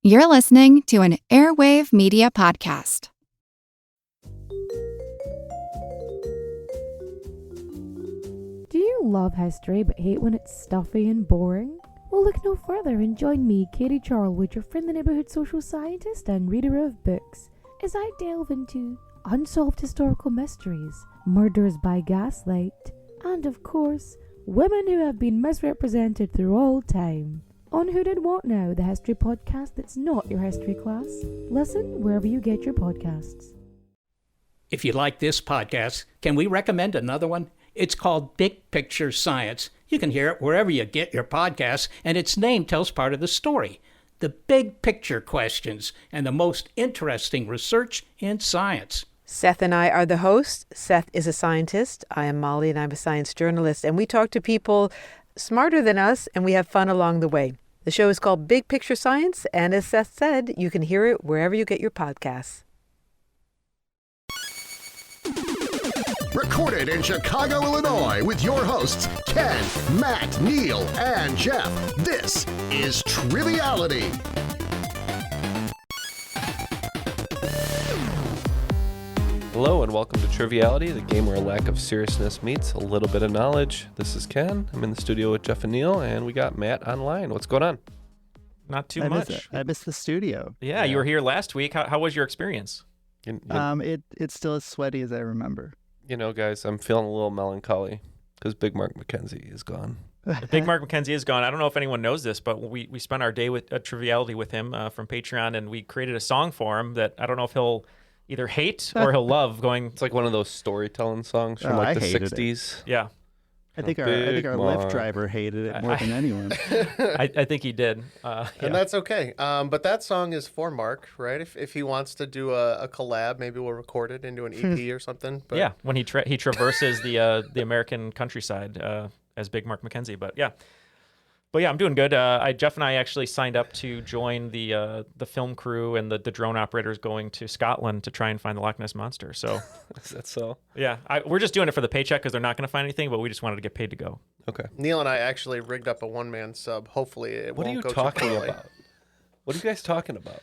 You're listening to an Airwave Media podcast. Do you love history but hate when it's stuffy and boring? Well, look no further and join me, Katie Charlwood, your friendly neighbourhood social scientist and reader of books, as I delve into unsolved historical mysteries, murders by gaslight, and of course, women who have been misrepresented through all time. On Who Did What Now, the history podcast that's not your history class. Listen wherever you get your podcasts. If you like this podcast, can we recommend another one? It's called Big Picture Science. You can hear it wherever you get your podcasts, and its name tells part of the story. The big picture questions and the most interesting research in science. Seth and I are the hosts. Seth is a scientist. I am Molly, and I'm a science journalist. And we talk to people smarter than us, and we have fun along the way. The show is called Big Picture Science, and as Seth said, you can hear it wherever you get your podcasts. Recorded in Chicago, Illinois, with your hosts, Ken, Matt, Neal, and Jeff. This is Triviality. Hello and welcome to Triviality, the game where a lack of seriousness meets a little bit of knowledge. This is Ken. I'm in the studio with Jeff and Neal, and we got Matt online. What's going on? Not too much. I missed the studio. Yeah, you were here last week. How was your experience? It's still as sweaty as I remember. You know, guys, I'm feeling a little melancholy because Big Mark McKenzie is gone. Big Mark McKenzie is gone. I don't know if anyone knows this, but we spent our day with Triviality with him from Patreon, and we created a song for him that I don't know if he'll either hate or he'll love. It's like one of those storytelling songs from the 60s. Yeah. I think our Lyft driver hated it more than anyone. I think he did. And that's okay. But that song is for Mark, right? If he wants to do a collab, maybe we'll record it into an EP or something. But yeah, when he traverses the American countryside as Big Mark McKenzie. But yeah, I'm doing good. Jeff and I actually signed up to join the film crew and the drone operators going to Scotland to try and find the Loch Ness Monster. So is that so? Yeah, we're just doing it for the paycheck because they're not going to find anything, but we just wanted to get paid to go. Okay. Neal and I actually rigged up a one-man sub. Hopefully it What are won't you go talking too poorly. about? What are you guys talking about?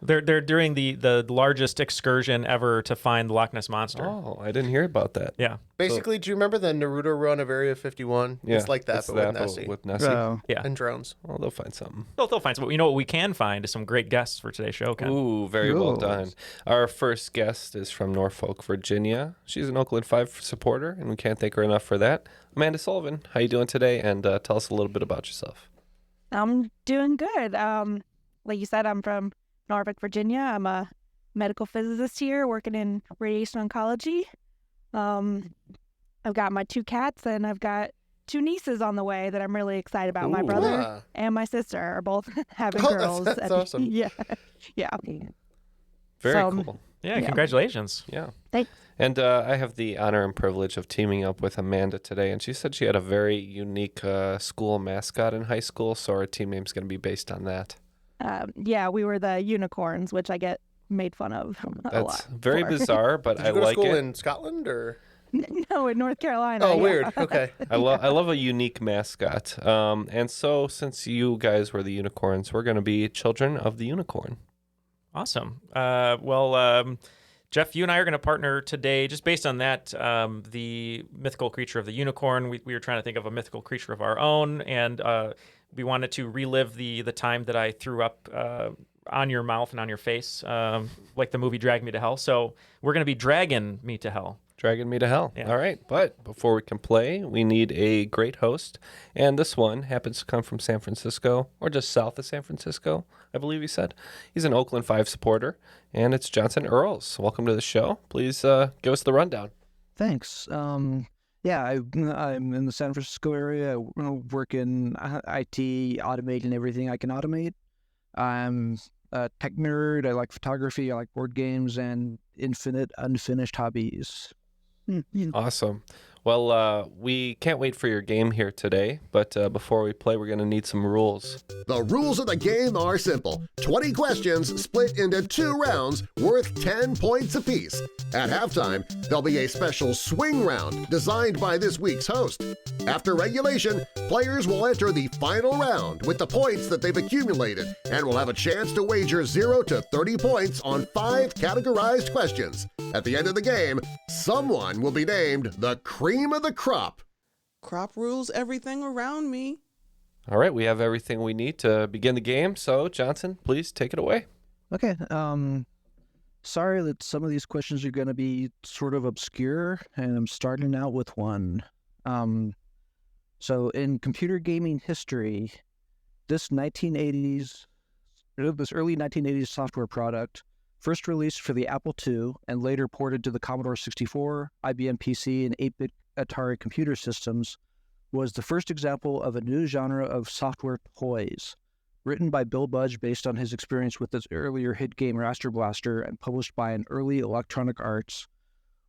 They're doing the largest excursion ever to find the Loch Ness Monster. Oh, I didn't hear about that. Yeah. Basically, do you remember the Naruto run of Area 51? Yeah, It's like that, it's but with Nessie. Oh. Yeah. And drones. Well, they'll find something. They'll find some. You know what we can find is some great guests for today's show, Ken. Ooh, very well done. Our first guest is from Norfolk, Virginia. She's an Oakland 5 supporter, and we can't thank her enough for that. Amanda Sullivan, how you doing today? And tell us a little bit about yourself. I'm doing good. Like you said, I'm from Norfolk, Virginia. I'm a medical physicist here working in radiation oncology. I've got my 2 cats and I've got 2 nieces on the way that I'm really excited about. My brother and my sister are both having girls. That's awesome. Yeah. Very So, cool. Yeah, congratulations. Yeah. Thanks. And I have the honor and privilege of teaming up with Amanda today, and she said she had a very unique school mascot in high school, so our team name's going to be based on that. Yeah, we were the unicorns, which I get made fun of a lot. That's very for. bizarre, but Did I you go to like school it. in Scotland or? No, in North Carolina. Oh, yeah. weird. Okay. I love a unique mascot. And so since you guys were the unicorns, we're going to be children of the unicorn. Awesome. Jeff, you and I are going to partner today just based on that, the mythical creature of the unicorn. We were trying to think of a mythical creature of our own, and we wanted to relive the time that I threw up on your mouth and on your face, like the movie Drag Me to Hell. So we're going to be dragging me to hell. Dragging me to hell. Yeah. All right. But before we can play, we need a great host. And this one happens to come from San Francisco, or just south of San Francisco, I believe he said. He's an Oakland 5 supporter, and it's Johnson Earls. Welcome to the show. Please give us the rundown. Thanks. I'm in the San Francisco area. I work in IT, automating everything I can automate. I'm a tech nerd. I like photography. I like board games and infinite unfinished hobbies. Awesome. Well, we can't wait for your game here today, but before we play, we're going to need some rules. The rules of the game are simple. 20 questions split into 2 rounds worth 10 points apiece. At halftime, there'll be a special swing round designed by this week's host. After regulation, players will enter the final round with the points that they've accumulated and will have a chance to wager 0 to 30 points on 5 categorized questions. At the end of the game, someone will be named the cream of the crop. Crop rules everything around me. All right, we have everything we need to begin the game, so Johnson, please take it away. Okay. Sorry that some of these questions are going to be sort of obscure, and I'm starting out with one. So in computer gaming history, this early 1980s software product, first released for the Apple II and later ported to the Commodore 64, IBM PC, and 8-bit Atari computer systems, was the first example of a new genre of software toys. Written by Bill Budge based on his experience with his earlier hit game Raster Blaster and published by an early Electronic Arts,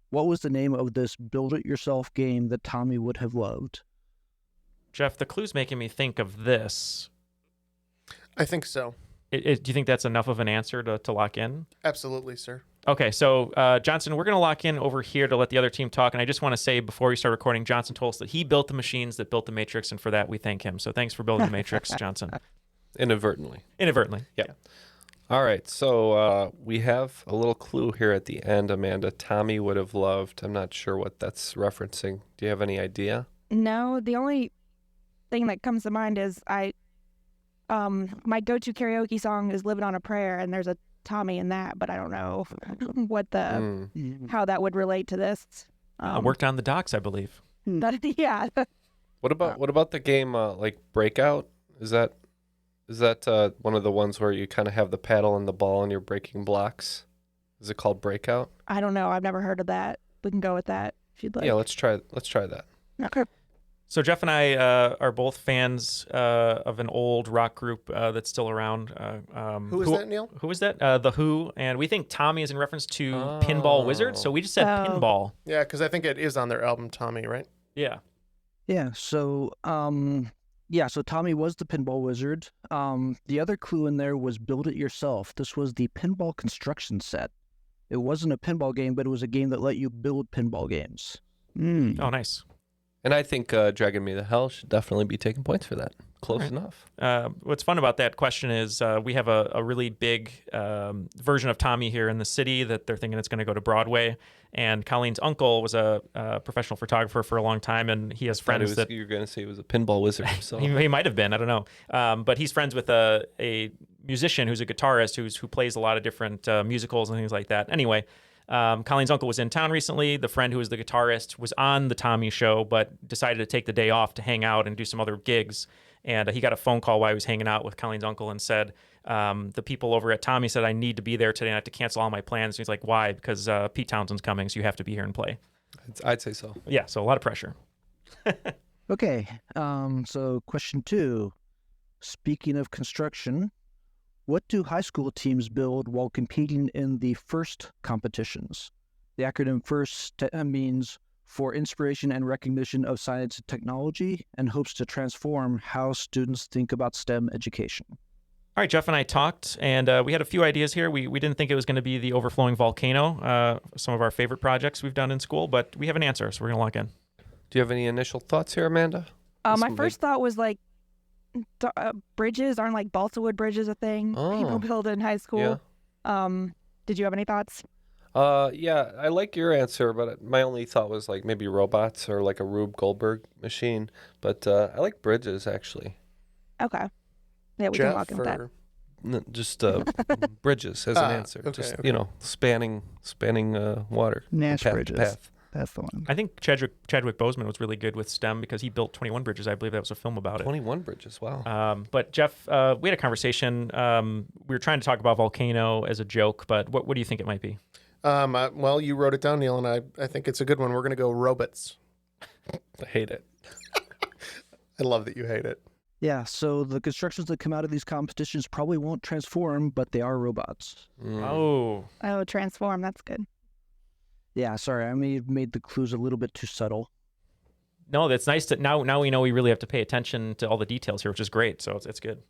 what was the name of this build-it-yourself game that Tommy would have loved? Jeff, the clue's making me think of this. I think so. Do you think that's enough of an answer to lock in? Absolutely, sir. Okay, so Johnson, we're going to lock in over here to let the other team talk. And I just want to say before we start recording, Johnson told us that he built the machines that built the Matrix, and for that we thank him. So thanks for building the Matrix, Johnson. Inadvertently. Yeah. All right, so we have a little clue here at the end, Amanda. Tommy would have loved. I'm not sure what that's referencing. Do you have any idea? No, the only thing that comes to mind is my go-to karaoke song is "Living on a Prayer," and there's a Tommy in that, but I don't know what how that would relate to this. I worked on the docks, I believe. Yeah. What about the game like Breakout? Is that one of the ones where you kind of have the paddle and the ball and you're breaking blocks? Is it called Breakout? I don't know. I've never heard of that. We can go with that if you'd like. Yeah, let's try that. Okay. So Jeff and I are both fans of an old rock group that's still around. Who is that, Neil? Who is that? The Who. And we think Tommy is in reference to Pinball Wizard, so we just said Pinball. Yeah, because I think it is on their album Tommy, right? Yeah. Yeah, so so Tommy was the Pinball Wizard. The other clue in there was Build It Yourself. This was the pinball construction set. It wasn't a pinball game, but it was a game that let you build pinball games. Oh, nice. And I think Dragging Me to Hell should definitely be taking points for that. Close enough. What's fun about that question is we have a really big version of Tommy here in the city that they're thinking it's going to go to Broadway. And Colleen's uncle was a professional photographer for a long time, and he has friends that... You were going to say he was a pinball wizard himself. he might have been, I don't know. But he's friends with a musician who's a guitarist who plays a lot of different musicals and things like that. Anyway... Colleen's uncle was in town recently. The friend who was the guitarist was on the Tommy show, but decided to take the day off to hang out and do some other gigs. And he got a phone call while he was hanging out with Colleen's uncle and said, the people over at Tommy said, I need to be there today and I have to cancel all my plans. And he's like, why? Because Pete Townshend's coming, so you have to be here and play. I'd say so. Yeah, so a lot of pressure. Okay, so question 2. Speaking of construction, what do high school teams build while competing in the FIRST competitions? The acronym FIRST means for Inspiration and Recognition of Science and Technology, and hopes to transform how students think about STEM education. All right, Jeff and I talked, and we had a few ideas here. We didn't think it was going to be the overflowing volcano, some of our favorite projects we've done in school, but we have an answer, so we're going to lock in. Do you have any initial thoughts here, Amanda? My first thought was like, bridges. Aren't like balsa wood bridges a thing people build in high school? Yeah. Did you have any thoughts? Yeah, I like your answer, but my only thought was like maybe robots or like a Rube Goldberg machine. But I like bridges actually. Okay. Yeah, we can lock in with that. No, just bridges as an answer. Okay, just okay. spanning water. Nash path to bridges. path. That's the one. I think Chadwick Boseman was really good with STEM because he built 21 bridges. I believe that was a film about it. 21 bridges, wow. But Jeff, we had a conversation. We were trying to talk about volcano as a joke, but what do you think it might be? Well, you wrote it down, Neil, and I think it's a good one. We're going to go robots. I hate it. I love that you hate it. Yeah, so the constructions that come out of these competitions probably won't transform, but they are robots. Oh, transform. That's good. Yeah, sorry, I made the clues a little bit too subtle. No, that's nice to now we know we really have to pay attention to all the details here, which is great. So it's good.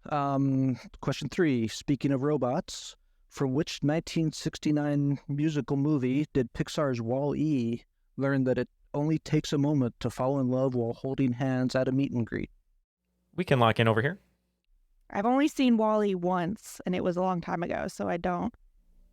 Question 3. Speaking of robots, from which 1969 musical movie did Pixar's Wall-E learn that it only takes a moment to fall in love while holding hands at a meet and greet? We can lock in over here. I've only seen Wall-E once, and it was a long time ago, so I don't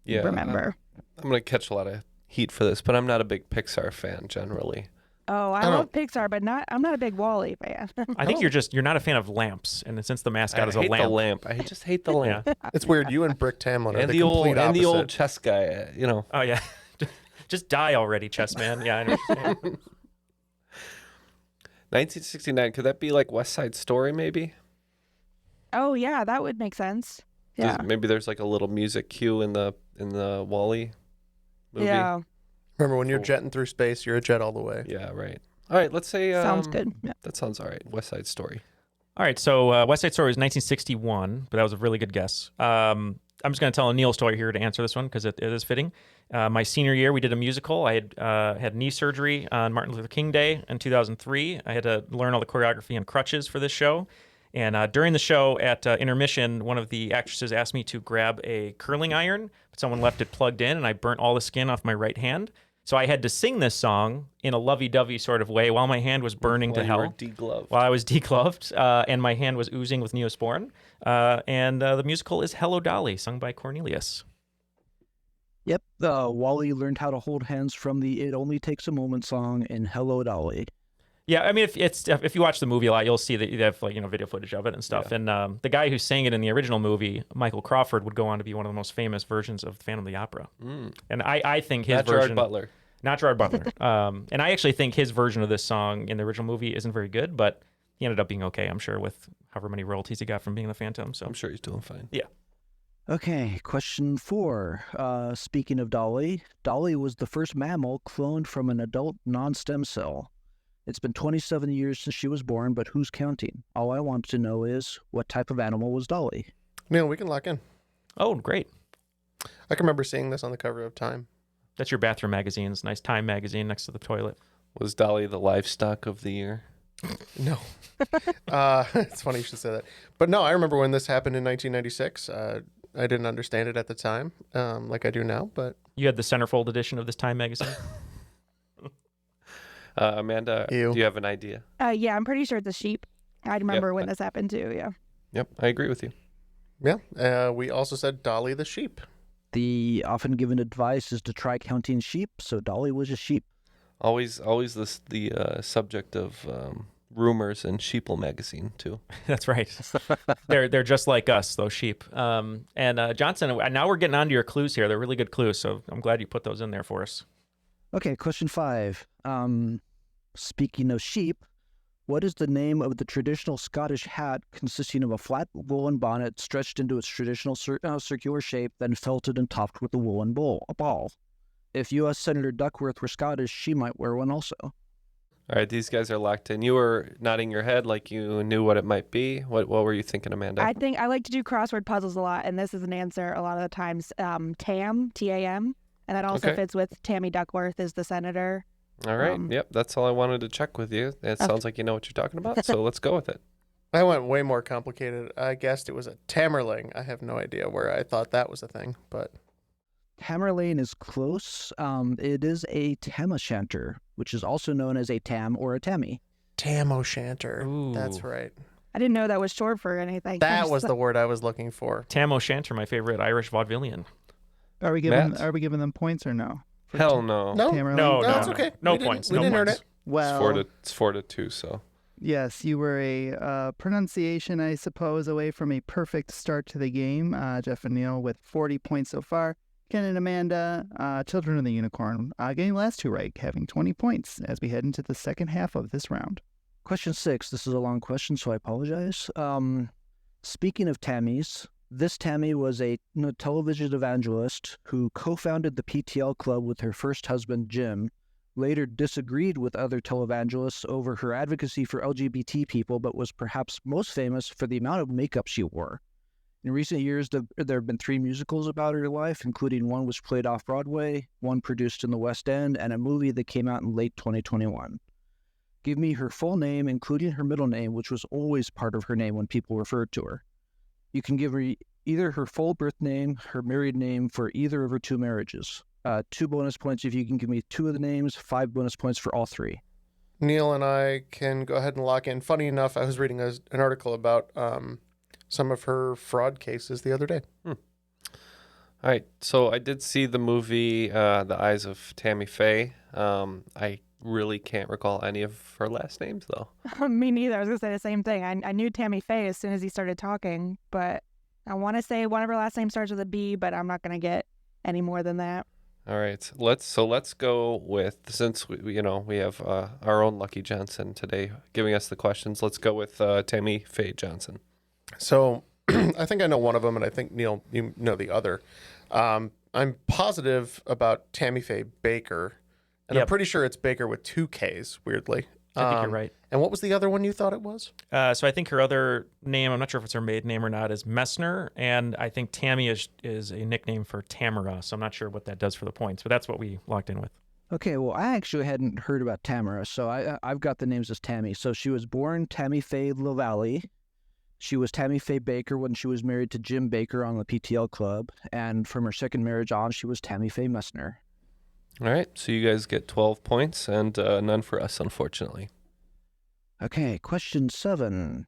remember. I'm going to catch a lot of heat for this, but I'm not a big Pixar fan generally. Oh, I love Pixar, but I'm not a big Wall-E fan. I think you're not a fan of lamps, and since the mascot is a I hate lamp. the lamp. I just hate the lamp. It's weird. You and Brick Tamlin are And the complete opposite. and the old chess guy, Oh yeah, just die already, chess man. Yeah, I understand. 1969. Could that be like West Side Story? Maybe. Oh yeah, that would make sense. Yeah. Maybe there's like a little music cue in the Wall-E movie. Yeah. Remember, when you're jetting through space, you're a jet all the way. Yeah, right. All right, let's say... sounds good. Yeah. That sounds all right. West Side Story. All right, so West Side Story was 1961, but that was a really good guess. I'm just going to tell a Neal story here to answer this one because it is fitting. My senior year, we did a musical. I had knee surgery on Martin Luther King Day in 2003. I had to learn all the choreography and crutches for this show. And during the show at intermission, one of the actresses asked me to grab a curling iron, but someone left it plugged in, and I burnt all the skin off my right hand. So I had to sing this song in a lovey-dovey sort of way while my hand was burning to hell. You were degloved. While I was degloved, and my hand was oozing with Neosporin. And the musical is Hello, Dolly, sung by Cornelius. Yep, Wall-E learned how to hold hands from the It Only Takes a Moment song in Hello, Dolly. Yeah, I mean, if you watch the movie a lot, you'll see that you have video footage of it and stuff. Yeah. And the guy who sang it in the original movie, Michael Crawford, would go on to be one of the most famous versions of Phantom of the Opera. And I think his version... Not Gerard Butler. And I actually think his version of this song in the original movie isn't very good, but he ended up being okay, I'm sure, with however many royalties he got from being the Phantom. So I'm sure he's doing fine. Yeah. Okay, question 4. Speaking of Dolly, Dolly was the first mammal cloned from an adult non-stem cell. It's been 27 years since she was born, but who's counting? All I want to know is, what type of animal was Dolly? Neal, we can lock in. Oh, great. I can remember seeing this on the cover of Time. That's your bathroom magazine. It's a nice Time magazine next to the toilet. Was Dolly the livestock of the year? No. It's funny you should say that. But no, I remember when this happened in 1996. I didn't understand it at the time, like I do now. But you had the centerfold edition of this Time magazine? Amanda, do you have an idea? Yeah, I'm pretty sure it's a sheep. I remember when this happened too, yeah. Yep, I agree with you. Yeah, we also said Dolly the sheep. The often given advice is to try counting sheep, so Dolly was a sheep. Always the subject of rumors in Sheeple magazine too. That's right. They're just like us, those sheep. And Johnson, now we're getting onto your clues here. They're really good clues, so I'm glad you put those in there for us. Okay, question 5. Speaking of sheep, what is the name of the traditional Scottish hat consisting of a flat woolen bonnet stretched into its traditional circular shape, then felted and topped with a woolen ball? If U.S. Senator Duckworth were Scottish, she might wear one also. All right, these guys are locked in. You were nodding your head like you knew what it might be. What were you thinking, Amanda? I think I like to do crossword puzzles a lot, and this is an answer a lot of the times. TAM, T-A-M, and that also fits with Tammy Duckworth is the senator. All right. Yep, that's all I wanted to check with you. It sounds like you know what you're talking about, so let's go with it. I went way more complicated. I guessed it was a Tamerlane. I have no idea where I thought that was a thing, but... Tamerlane is close. It is a tam-o'-shanter, which is also known as a tam or a tammy. Tam-o'-shanter. That's right. I didn't know that was short for anything. That was the word I was looking for. Tam-o'-shanter, my favorite Irish vaudevillian. Are we giving them points or no? Hell no. No, that's okay. No points. We didn't earn it. Well, it's 4-2, so. Yes, you were a pronunciation, I suppose, away from a perfect start to the game. Jeff and Neal with 40 points so far. Ken and Amanda, Children of the Unicorn, getting the last two right, having 20 points as we head into the second half of this round. Question 6. This is a long question, so I apologize. Speaking of Tammys, this Tammy was a television evangelist who co-founded the PTL Club with her first husband, Jim, later disagreed with other televangelists over her advocacy for LGBT people, but was perhaps most famous for the amount of makeup she wore. In recent years, there have been 3 musicals about her life, including one which played off-Broadway, one produced in the West End, and a movie that came out in late 2021. Give me her full name, including her middle name, which was always part of her name when people referred to her. You can give her either her full birth name, her married name for either of her 2 marriages. 2 bonus points if you can give me 2 of the names, 5 bonus points for all 3. Neal and I can go ahead and lock in. Funny enough, I was reading an article about some of her fraud cases the other day. All right, so I did see the movie The Eyes of Tammy Faye. I really can't recall any of her last names, though. Me neither. I was going to say the same thing. I knew Tammy Faye as soon as he started talking, but I want to say one of her last names starts with a B, but I'm not going to get any more than that. All right, let's go with, since we have our own Lucky Johnson today giving us the questions. Let's go with Tammy Faye Johnson. So I think I know one of them, and I think, Neal, you know the other. I'm positive about Tammy Faye Baker, and I'm pretty sure it's Baker with 2 Ks, weirdly. I think you're right. And what was the other one you thought it was? So I think her other name, I'm not sure if it's her maiden name or not, is Messner, and I think Tammy is a nickname for Tamara, so I'm not sure what that does for the points, but that's what we locked in with. Okay, well, I actually hadn't heard about Tamara, so I've got the names as Tammy. So she was born Tammy Faye LaValle. She was Tammy Faye Baker when she was married to Jim Baker on the PTL Club, and from her second marriage on, she was Tammy Faye Messner. All right, so you guys get 12 points and none for us, unfortunately. Okay, question 7.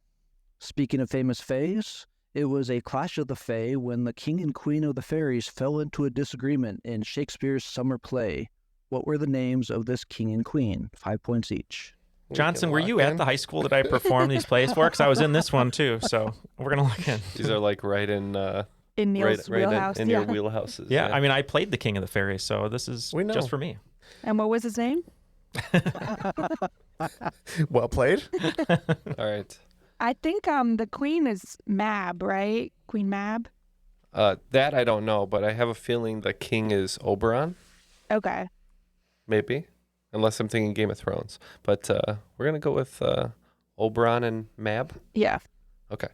Speaking of famous fays, it was a clash of the fae when the king and queen of the fairies fell into a disagreement in Shakespeare's summer play. What were the names of this king and queen? 5 points each. Johnson, were you at the high school that I performed these plays for? Because I was in this one too, so we're going to look in. These are like right in Neal's wheelhouse. in your wheelhouses. Yeah, I mean, I played the King of the Fairies, so this is just for me. And what was his name? Well played. All right. I think the queen is Mab, right? Queen Mab? That I don't know, but I have a feeling the king is Oberon. Okay. Maybe. Unless I'm thinking Game of Thrones. But we're going to go with Oberon and Mab. Yeah. Okay.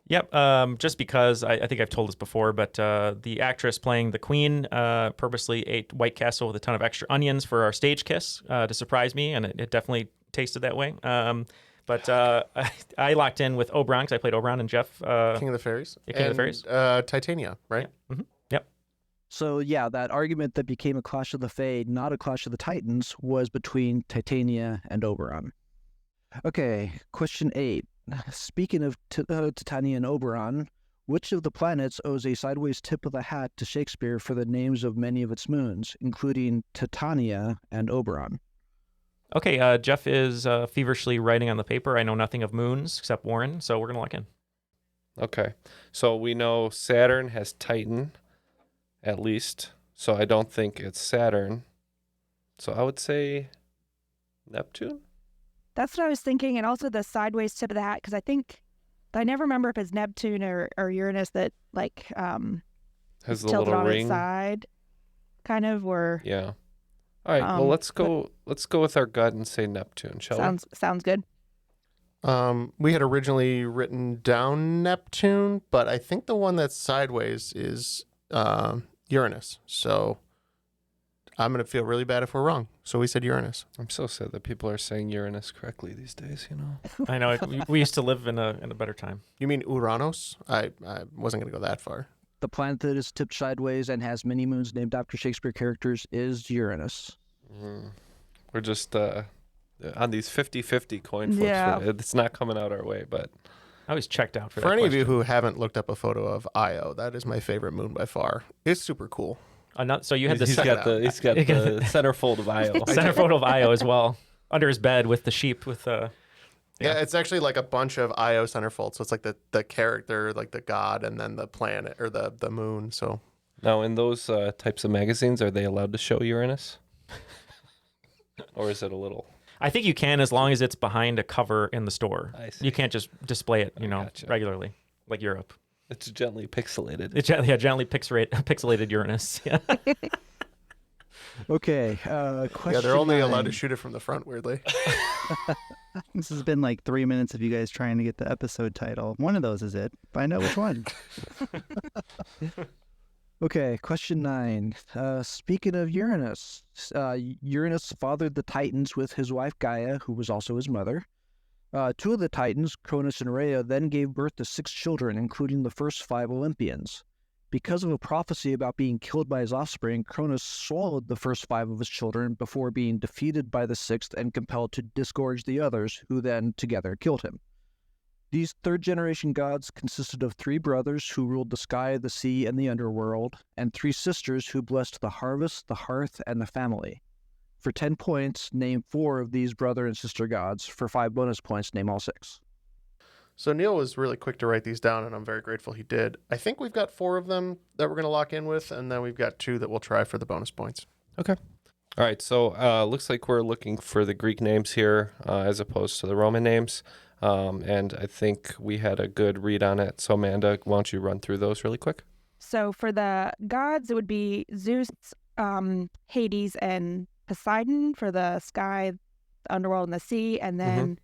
Yep. Just because I think I've told this before, but the actress playing the queen purposely ate White Castle with a ton of extra onions for our stage kiss to surprise me, and it definitely tasted that way. But I locked in with Oberon because I played Oberon and Jeff. King of the Fairies. King of the Fairies. Titania, right? Yeah. Mm-hmm. Yep. So, yeah, that argument that became a Clash of the Fae, not a Clash of the Titans, was between Titania and Oberon. Okay, question 8. Speaking of Titania and Oberon, which of the planets owes a sideways tip of the hat to Shakespeare for the names of many of its moons, including Titania and Oberon? Okay, Jeff is feverishly writing on the paper. I know nothing of moons except Warren, so we're going to lock in. Okay, so we know Saturn has Titan, at least, so I don't think it's Saturn. So I would say Neptune? That's what I was thinking, and also the sideways tip of the hat, because I never remember if it's Neptune or Uranus that has the tilted little on ring its side, kind of. Or yeah. All right. Well, let's go with our gut and say Neptune, shall we? Sounds good. We had originally written down Neptune, but I think the one that's sideways is Uranus. So I'm going to feel really bad if we're wrong. So we said Uranus. I'm so sad that people are saying Uranus correctly these days, you know. I know. We used to live in a better time. You mean Uranus? I wasn't going to go that far. The planet that is tipped sideways and has many moons named after Shakespeare characters is Uranus. We're just on these 50-50 coin flips. Yeah. It's not coming out our way, but I was checked out for that For any question. of you who haven't looked up a photo of Io, that is my favorite moon by far. It's super cool. So you had the he's got the centerfold of Io. Centerfold of Io as well, under his bed with the sheep with Yeah, it's actually like a bunch of Io centerfolds. So it's like the character, like the god, and then the planet or the moon. So now, in those types of magazines, are they allowed to show Uranus? Or is it a little? I think you can, as long as it's behind a cover in the store. I see. You can't just display it, Gotcha. regularly, like Europe. It's gently pixelated. It's gently pixelated Uranus. Yeah. Okay, question yeah, they're only 9. allowed to shoot it from the front. Weirdly. This has been like 3 minutes of you guys trying to get the episode title. One of those is it. Find out which one. Okay, question 9. Speaking of Uranus, Uranus fathered the Titans with his wife Gaia, who was also his mother. 2 of the Titans, Cronus and Rhea, then gave birth to 6 children, including the first 5 Olympians. Because of a prophecy about being killed by his offspring, Cronus swallowed the first 5 of his children before being defeated by the 6th and compelled to disgorge the others, who then together killed him. These third-generation gods consisted of 3 brothers who ruled the sky, the sea, and the underworld, and 3 sisters who blessed the harvest, the hearth, and the family. For 10 points, name 4 of these brother and sister gods. For 5 bonus points, name all 6. So Neal was really quick to write these down, and I'm very grateful he did. I think we've got 4 of them that we're going to lock in with, and then we've got 2 that we'll try for the bonus points. Okay. All right, so looks like we're looking for the Greek names here as opposed to the Roman names. And I think we had a good read on it. So Amanda, why don't you run through those really quick? So for the gods, it would be Zeus, Hades, and Poseidon for the sky, the underworld, and the sea. And then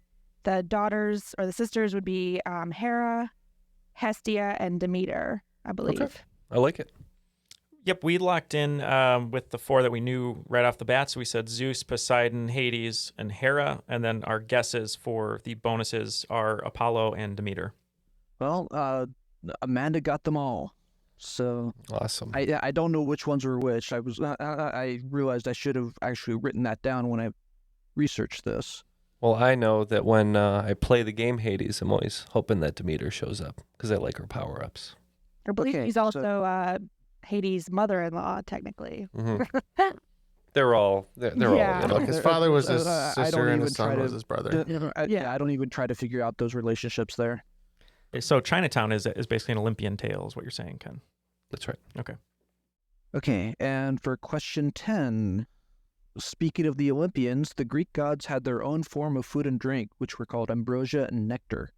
the daughters or the sisters would be Hera, Hestia, and Demeter, I believe. Okay. I like it. Yep, we locked in with the 4 that we knew right off the bat. So we said Zeus, Poseidon, Hades, and Hera. And then our guesses for the bonuses are Apollo and Demeter. Well, Amanda got them all. So awesome. I don't know which ones were which. I realized I should have actually written that down when I researched this. Well, I know that when I play the game Hades, I'm always hoping that Demeter shows up because I like her power-ups. I believe he's also Hades' mother-in-law, technically. They're all, you know, Look, his father was his sister and his son was his brother. I don't even try to figure out those relationships there. So Chinatown is basically an Olympian tale, is what you're saying, Ken. That's right. Okay. Okay, and for question 10, speaking of the Olympians, the Greek gods had their own form of food and drink, which were called ambrosia and nectar.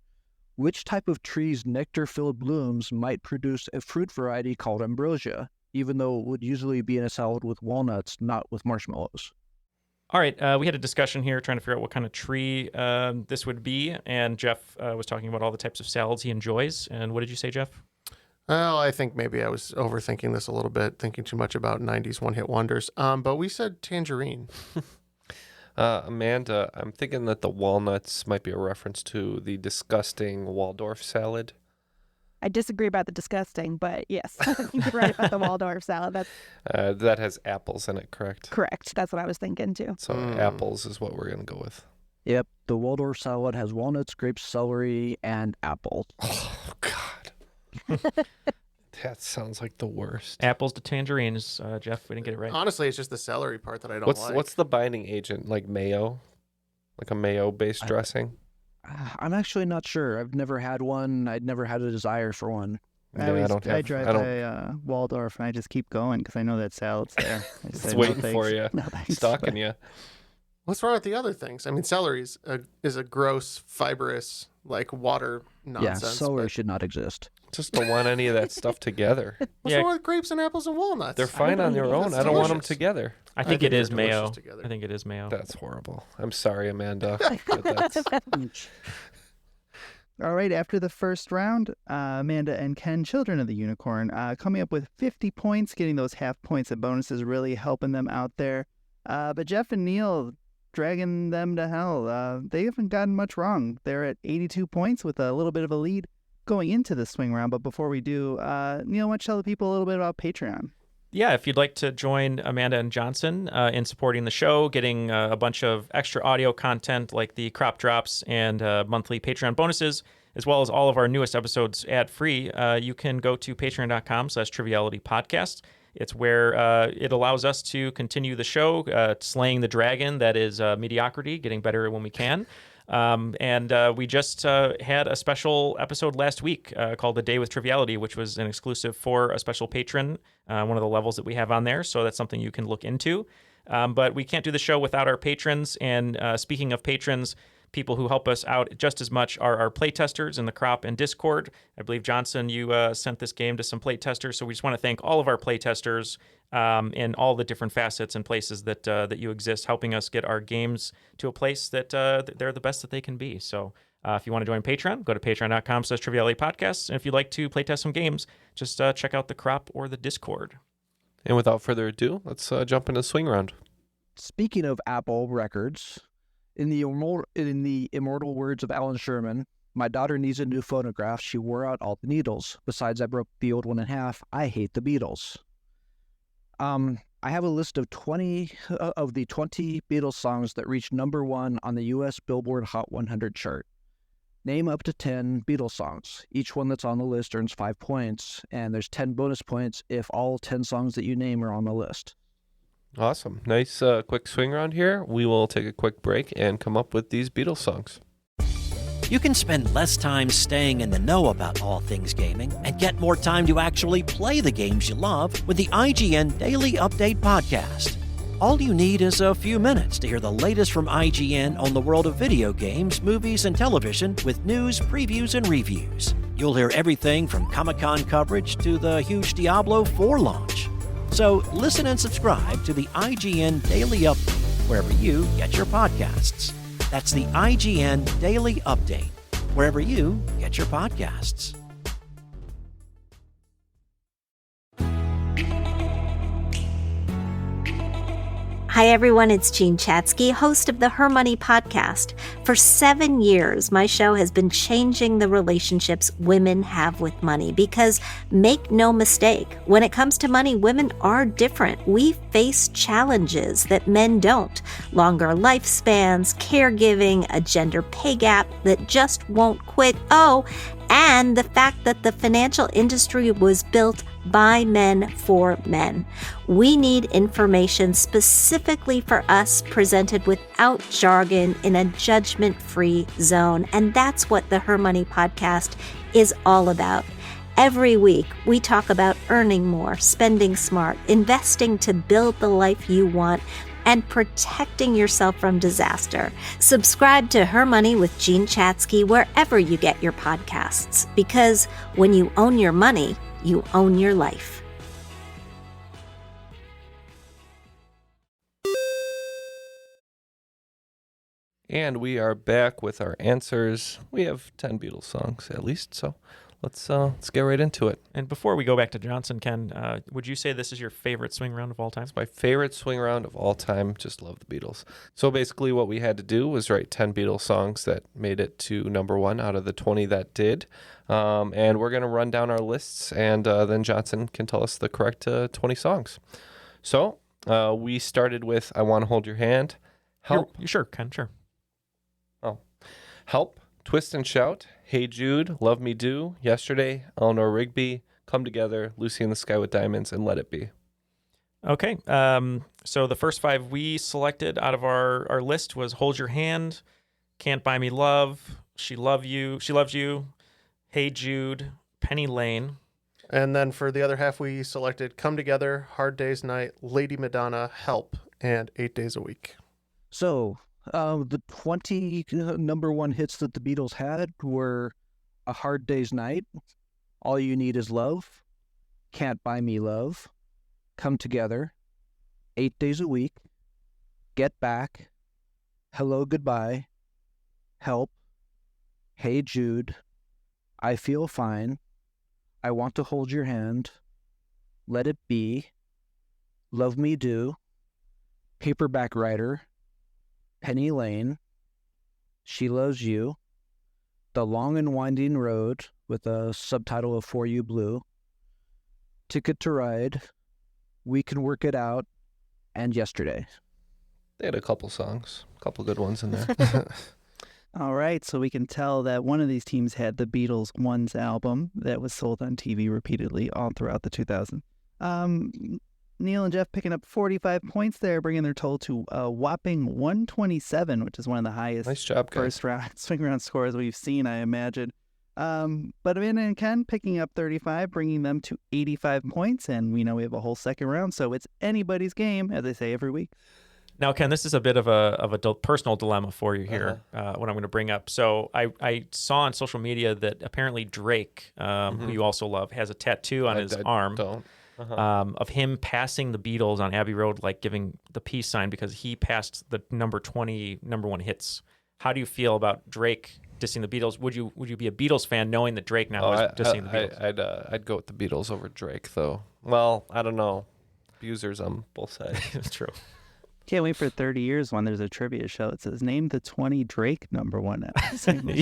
Which type of tree's nectar-filled blooms might produce a fruit variety called ambrosia, even though it would usually be in a salad with walnuts, not with marshmallows? All right, we had a discussion here trying to figure out what kind of tree this would be, and Jeff was talking about all the types of salads he enjoys. And what did you say, Jeff? Well, I think maybe I was overthinking this a little bit, thinking too much about 90s one-hit wonders. But we said tangerine. Amanda, I'm thinking that the walnuts might be a reference to the disgusting Waldorf salad. I disagree about the disgusting, but yes, you're right about the Waldorf salad. That's that has apples in it, correct? correct. That's what I was thinking too. So apples is what we're going to go with. Yep, the Waldorf salad has walnuts, grapes, celery, and apples. Oh, God. That sounds like the worst. Apples to tangerines, Jeff. We didn't get it right. Honestly, it's just the celery part that I don't like. What's the binding agent? Like mayo? Like a mayo-based dressing? I'm actually not sure. I've never had one. I'd never had a desire for one. I drive by Waldorf and I just keep going because I know that salad's there. It's waiting for you, stalking you. What's wrong with the other things? I mean, celery is a gross, fibrous, like water nonsense. Yeah, celery should not exist. Just don't want any of that stuff together. What's wrong with grapes and apples and walnuts? They're fine on their own. I don't want them together. I think it is mayo. I think it is mayo. That's horrible. I'm sorry, Amanda. All right, after the first round, Amanda and Ken, children of the unicorn, coming up with 50 points, getting those half points and bonuses, really helping them out there. But Jeff and Neal, dragging them to hell. They haven't gotten much wrong. They're at 82 points with a little bit of a lead going into the swing round. But before we do, Neal, why don't you tell the people a little bit about Patreon? Yeah, if you'd like to join Amanda and Johnson in supporting the show, getting a bunch of extra audio content like the crop drops and monthly Patreon bonuses, as well as all of our newest episodes ad-free, you can go to patreon.com/trivialitypodcast. It's where it allows us to continue the show, slaying the dragon that is mediocrity, getting better when we can. And we just had a special episode last week called The Day with Triviality, which was an exclusive for a special patron, one of the levels that we have on there. So that's something you can look into. But we can't do the show without our patrons. And speaking of patrons, people who help us out just as much are our playtesters in the Crop and Discord. I believe, Johnson, you sent this game to some playtesters. So we just want to thank all of our playtesters in all the different facets and places that you exist, helping us get our games to a place that they're the best that they can be. So If you want to join Patreon, go to patreon.com/trivialitypodcast. And if you'd like to playtest some games, just check out the Crop or the Discord. And without further ado, let's jump into the swing round. Speaking of Apple records, in the immortal words of Alan Sherman, my daughter needs a new phonograph. She wore out all the needles. Besides, I broke the old one in half. I hate the Beatles. I have a list of 20 of the 20 Beatles songs that reached number 1 on the U.S. Billboard Hot 100 chart. Name up to 10 Beatles songs. Each one that's on the list earns 5 points, and there's 10 bonus points if all 10 songs that you name are on the list. Awesome. Nice quick swing round here. We will take a quick break and come up with these Beatles songs. You can spend less time staying in the know about all things gaming and get more time to actually play the games you love with the IGN Daily Update podcast. All you need is a few minutes to hear the latest from IGN on the world of video games, movies, and television with news, previews, and reviews. You'll hear everything from Comic-Con coverage to the huge Diablo 4 launch. So listen and subscribe to the IGN Daily Update wherever you get your podcasts. That's the IGN Daily Update, wherever you get your podcasts. Hi everyone, it's Jean Chatzky, host of the Her Money podcast. For 7 years, my show has been changing the relationships women have with money because, make no mistake, when it comes to money, women are different. We face challenges that men don't. Longer lifespans, caregiving, a gender pay gap that just won't quit. Oh, and the fact that the financial industry was built by men for men. We need information specifically for us, presented without jargon in a judgment-free zone. And that's what the Her Money podcast is all about. Every week, we talk about earning more, spending smart, investing to build the life you want, and protecting yourself from disaster. Subscribe to Her Money with Jean Chatzky wherever you get your podcasts, because when you own your money, you own your life. And we are back with our answers. We have 10 Beatles songs at least, so let's get right into it. And before we go back to Johnson, Ken, would you say this is your favorite swing round of all time? It's my favorite swing round of all time. Just love the Beatles. So basically what we had to do was write 10 Beatles songs that made it to number 1 out of the 20 that did. And we're going to run down our lists, and then Johnson can tell us the correct 20 songs. So we started with I Want to Hold Your Hand. Help. Sure, Ken, sure. Oh. Help, Twist and Shout, Hey Jude, Love Me Do, Yesterday, Eleanor Rigby, Come Together, Lucy in the Sky with Diamonds, and Let It Be. Okay, so the first 5 we selected out of our list was Hold Your Hand, Can't Buy Me Love, She Loves You, Hey Jude, Penny Lane. And then for the other half, we selected Come Together, Hard Day's Night, Lady Madonna, Help, and 8 Days a Week. So, the 20 number 1 hits that the Beatles had were A Hard Day's Night, All You Need Is Love, Can't Buy Me Love, Come Together, 8 Days a Week, Get Back, Hello Goodbye, Help, Hey Jude, I Feel Fine, I Want to Hold Your Hand, Let It Be, Love Me Do, Paperback Writer, Penny Lane, She Loves You, The Long and Winding Road with a subtitle of For You Blue, Ticket to Ride, We Can Work It Out, and Yesterday. They had a couple songs, a couple good ones in there. All right, so we can tell that one of these teams had the Beatles' Ones album that was sold on TV repeatedly all throughout the 2000s. Neal and Jeff picking up 45 points there, bringing their total to a whopping 127, which is one of the highest Nice job, guys. first round swing round scores we've seen, I imagine. But Amanda and Ken picking up 35, bringing them to 85 points, and we know we have a whole second round, so it's anybody's game, as I say every week. Now, Ken, this is a bit of a personal dilemma for you here, what I'm going to bring up. So I saw on social media that apparently Drake, who you also love, has a tattoo on his arm of him passing the Beatles on Abbey Road, like giving the peace sign because he passed the number 20 number 1 hits. How do you feel about Drake dissing the Beatles. Would you be a Beatles fan knowing that Drake now is dissing the Beatles? I'd go with the Beatles over Drake, though. Well, I don't know. Abusers on both sides. It's true. Can't wait for 30 years when there's a trivia show that says, name the 20 Drake number one.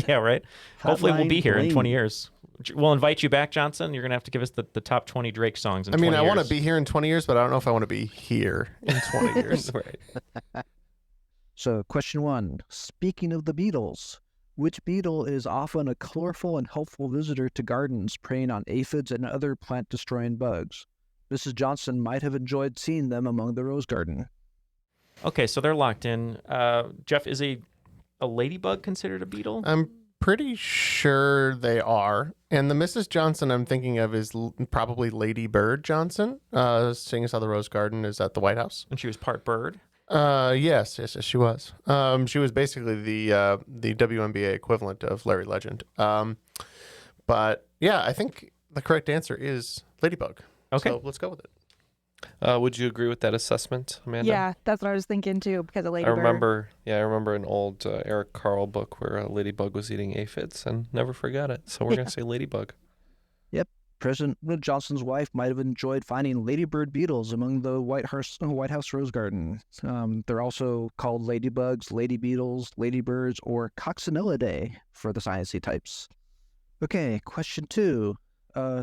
Yeah, right. Hopefully we'll be here in 20 years. We'll invite you back, Johnson. You're going to have to give us the top 20 Drake songs in 20 years. I want to be here in 20 years, but I don't know if I want to be here in 20 years. Right. So, question 1. Speaking of the beetles, which beetle is often a colorful and helpful visitor to gardens, preying on aphids and other plant-destroying bugs? Mrs. Johnson might have enjoyed seeing them among the rose garden. Okay, so they're locked in. Jeff, is a ladybug considered a beetle? I'm pretty sure they are. And the Mrs. Johnson I'm thinking of is probably Lady Bird Johnson, seeing as how the rose garden is at the White House. And she was part bird? Yes, she was. She was basically the WNBA equivalent of Larry Legend. But yeah, I think the correct answer is Ladybug. Okay. So let's go with it. Would you agree with that assessment, Amanda? Yeah, that's what I was thinking too, because of I Ladybird. remember an old Eric Carle book where a ladybug was eating aphids and never forgot it. So we're going to say ladybug. Yep. President Johnson's wife might have enjoyed finding ladybird beetles among the White House rose garden. They're also called ladybugs, lady beetles, ladybirds, or coccinellidae for the sciencey types. Okay, question 2.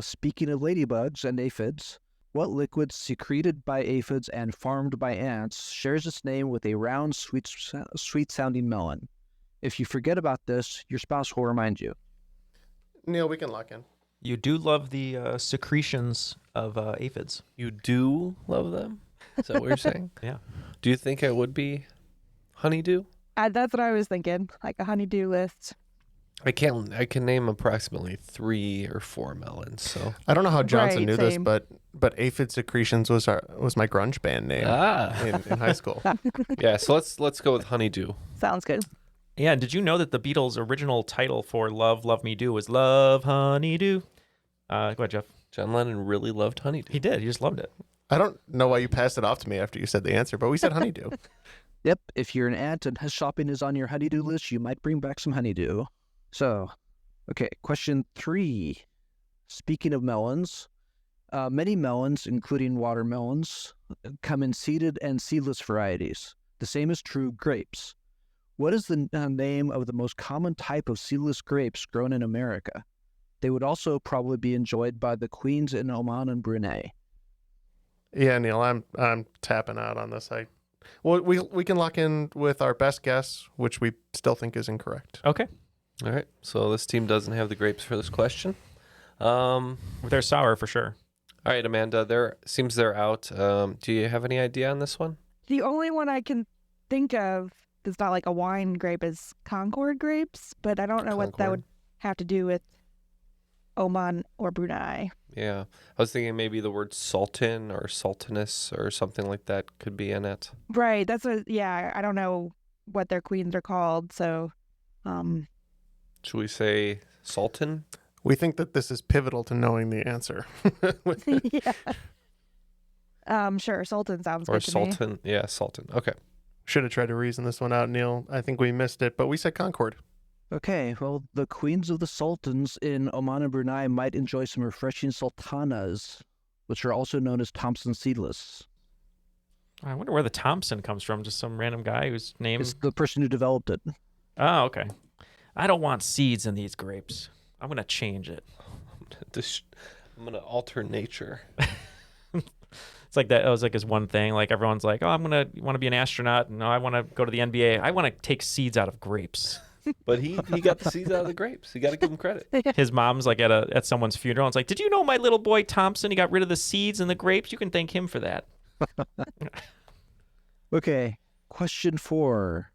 Speaking of ladybugs and aphids, what liquid secreted by aphids and farmed by ants shares its name with a round, sweet-sounding melon? If you forget about this, your spouse will remind you. Neal, we can lock in. You do love the secretions of aphids. You do love them? Is that what you're saying? Yeah. Do you think it would be honeydew? That's what I was thinking, like a honeydew list. I can name approximately 3 or 4 melons. So I don't know how Johnson knew same. this, but Aphid Secretions was my grunge band name in high school. Yeah, so let's go with honeydew. Sounds good. Yeah, did you know that the Beatles' original title for Love, Love Me Do was Love, Honeydew? Go ahead, Jeff. John Lennon really loved honeydew. He did. He just loved it. I don't know why you passed it off to me after you said the answer, but we said honeydew. Yep, if you're an ant and shopping is on your honeydew list, you might bring back some honeydew. So, okay, question 3. Speaking of melons, many melons, including watermelons, come in seeded and seedless varieties. The same is true of grapes. What is the name of the most common type of seedless grapes grown in America? They would also probably be enjoyed by the queens in Oman and Brunei. Yeah, Neal, I'm tapping out on this. We can lock in with our best guess, which we still think is incorrect. Okay. All right, so this team doesn't have the grapes for this question. They're sour for sure. All right, Amanda, they're out. Do you have any idea on this one? The only one I can think of that's not like a wine grape is Concord grapes, but I don't know what that would have to do with Oman or Brunei. Yeah, I was thinking maybe the word sultan or sultaness or something like that could be in it. Right, I don't know what their queens are called, so... Should we say sultan? We think that this is pivotal to knowing the answer. Yeah. Sure, sultan sounds or good to me. sultan. Yeah, sultan. Okay. Should have tried to reason this one out, Neal. I think we missed it, but we said Concord. Okay, well, the queens of the sultans in Oman and Brunei might enjoy some refreshing sultanas, which are also known as Thompson seedless. I wonder where the Thompson comes from. Just some random guy whose name... It's the person who developed it. Oh, okay. I don't want seeds in these grapes. I'm going to change it. I'm going to alter nature. It's like that. It was like his one thing. Like everyone's like, oh, you want to be an astronaut. No, I want to go to the NBA. I want to take seeds out of grapes. But he got the seeds out of the grapes. You got to give him credit. His mom's like at someone's funeral. It's like, did you know my little boy Thompson? He got rid of the seeds in the grapes. You can thank him for that. Okay, question 4.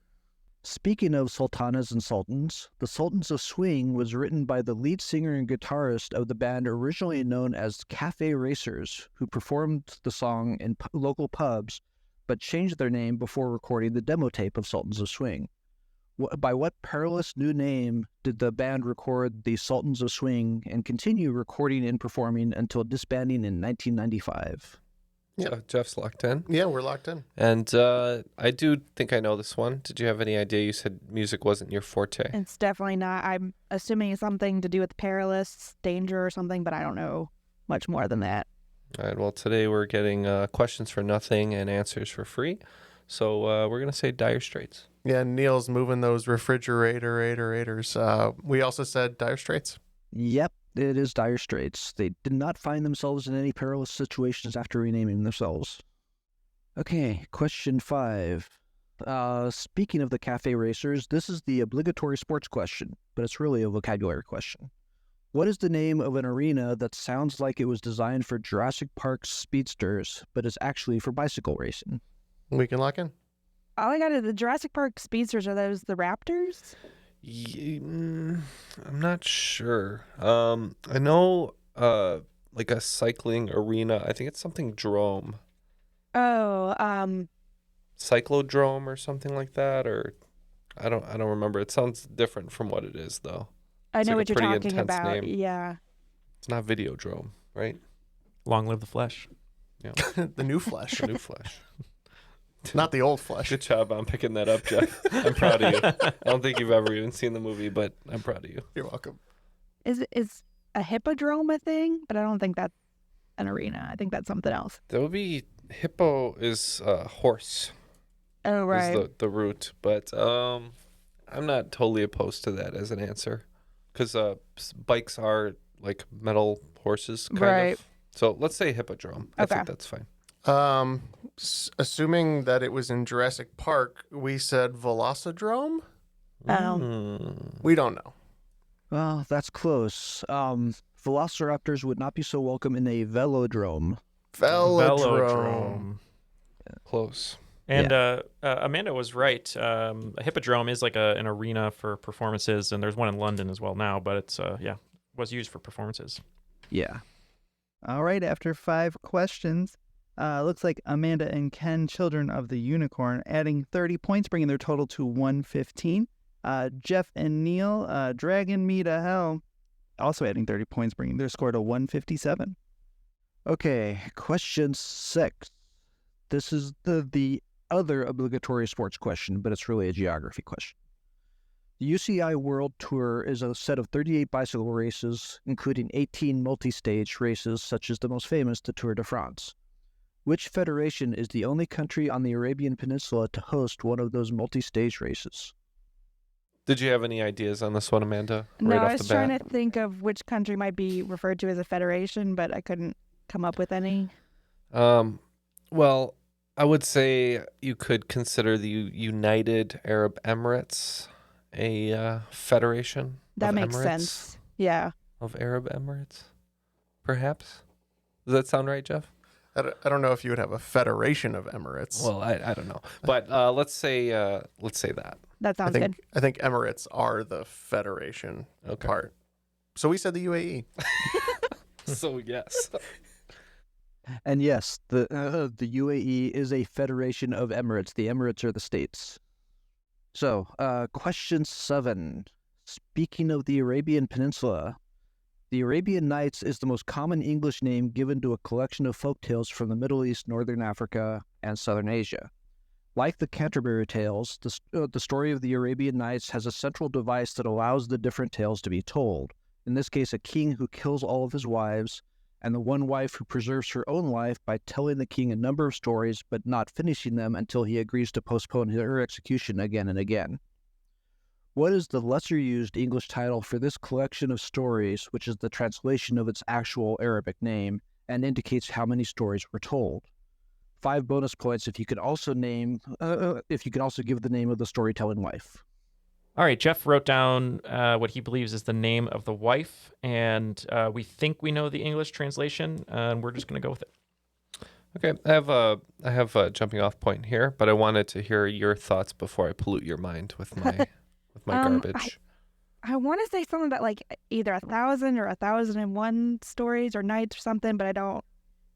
Speaking of sultanas and sultans, the Sultans of Swing was written by the lead singer and guitarist of the band originally known as Cafe Racers, who performed the song in local pubs, but changed their name before recording the demo tape of Sultans of Swing. By what perilous new name did the band record the Sultans of Swing and continue recording and performing until disbanding in 1995? Jeff's locked in. Yeah, we're locked in. And I do think I know this one. Did you have any idea? You said music wasn't your forte. It's definitely not. I'm assuming it's something to do with perilous danger or something, but I don't know much more than that. All right, well, today we're getting questions for nothing and answers for free. So we're going to say Dire Straits. Yeah, Neal's moving those refrigerators. We also said Dire Straits. Yep, it is Dire Straits. They did not find themselves in any perilous situations after renaming themselves. Okay, question 5. Speaking of the cafe racers, this is the obligatory sports question, but it's really a vocabulary question. What is the name of an arena that sounds like it was designed for Jurassic Park's speedsters, but is actually for bicycle racing? We can lock in. All I got is the Jurassic Park speedsters. Are those the Raptors? I'm not sure. I know like a cycling arena. I think it's something drome. Oh, Cyclodrome or something like that, or I don't remember. It sounds different from what it is though. I know like what a you're pretty talking intense about. name. Yeah. It's not Videodrome, right? Long live the flesh. Yeah. The new flesh. The new flesh. Not the old flesh. Good job on picking that up, Jeff. I'm proud of you. I don't think you've ever even seen the movie, but I'm proud of you. You're welcome. Is a hippodrome a thing? But I don't think that's an arena. I think that's something else. That would be hippo is horse. Oh, right. Is the root, but I'm not totally opposed to that as an answer, because bikes are like metal horses, kind of. So let's say hippodrome. I think that's fine. Assuming that it was in Jurassic Park, we said Velocidrome? We don't know. Well, that's close. Velociraptors would not be so welcome in a velodrome. Velodrome. Close. And Amanda was right. A hippodrome is like an arena for performances, and there's one in London as well now, but it's, was used for performances. Yeah. All right, after 5 questions, looks like Amanda and Ken, Children of the Unicorn, adding 30 points, bringing their total to 115. Jeff and Neal, Dragging Me to Hell, also adding 30 points, bringing their score to 157. Okay, question 6. This is the other obligatory sports question, but it's really a geography question. The UCI World Tour is a set of 38 bicycle races, including 18 multi-stage races, such as the most famous, the Tour de France. Which federation is the only country on the Arabian Peninsula to host one of those multi-stage races? Did you have any ideas on this one, Amanda? No, right I off was the bat? trying to think of which country might be referred to as a federation, but I couldn't come up with any. Well, I would say you could consider the United Arab Emirates a federation. That of makes Emirates, sense. Yeah. Of Arab Emirates, perhaps. Does that sound right, Jeff? I don't know if you would have a federation of Emirates. Well, I don't know, but let's say that. That sounds good. I think Emirates are the federation part. So we said the UAE. So yes. And yes, the UAE is a federation of Emirates. The Emirates are the states. So, question 7. Speaking of the Arabian Peninsula, the Arabian Nights is the most common English name given to a collection of folktales from the Middle East, Northern Africa, and Southern Asia. Like the Canterbury Tales, the story of the Arabian Nights has a central device that allows the different tales to be told. In this case, a king who kills all of his wives, and the one wife who preserves her own life by telling the king a number of stories but not finishing them until he agrees to postpone her execution again and again. What is the lesser-used English title for this collection of stories, which is the translation of its actual Arabic name, and indicates how many stories were told? 5 bonus points if you could also give the name of the storytelling wife. All right, Jeff wrote down what he believes is the name of the wife, and we think we know the English translation, and we're just going to go with it. Okay, I have a jumping off point here, but I wanted to hear your thoughts before I pollute your mind with my garbage. I want to say something about like either 1,000 or 1,001 stories or nights or something, but I don't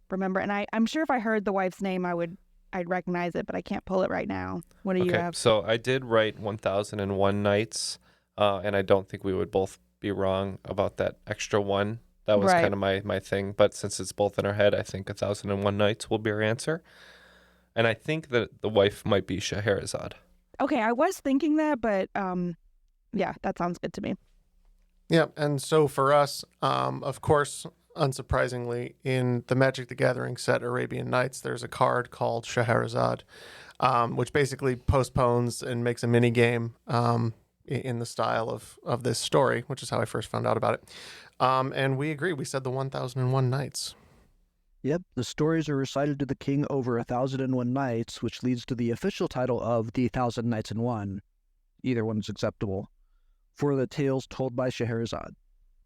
remember. And I'm sure if I heard the wife's name, I'd recognize it, but I can't pull it right now. What do you have? So I did write 1,001 nights, and I don't think we would both be wrong about that extra one That was Right. kind of my thing. But since it's both in our head, I think 1001 Nights will be our answer. And I think that the wife might be Scheherazade. Okay, I was thinking that, but yeah, that sounds good to me. Yeah, and so for us, of course, unsurprisingly, in the Magic the Gathering set Arabian Nights, there's a card called Scheherazade, which basically postpones and makes a mini game in the style of this story, which is how I first found out about it. And we agree. We said the 1001 Nights. Yep, the stories are recited to the king over 1001 nights, which leads to the official title of The 1000 Nights and One. Either one is acceptable. For the tales told by Scheherazade.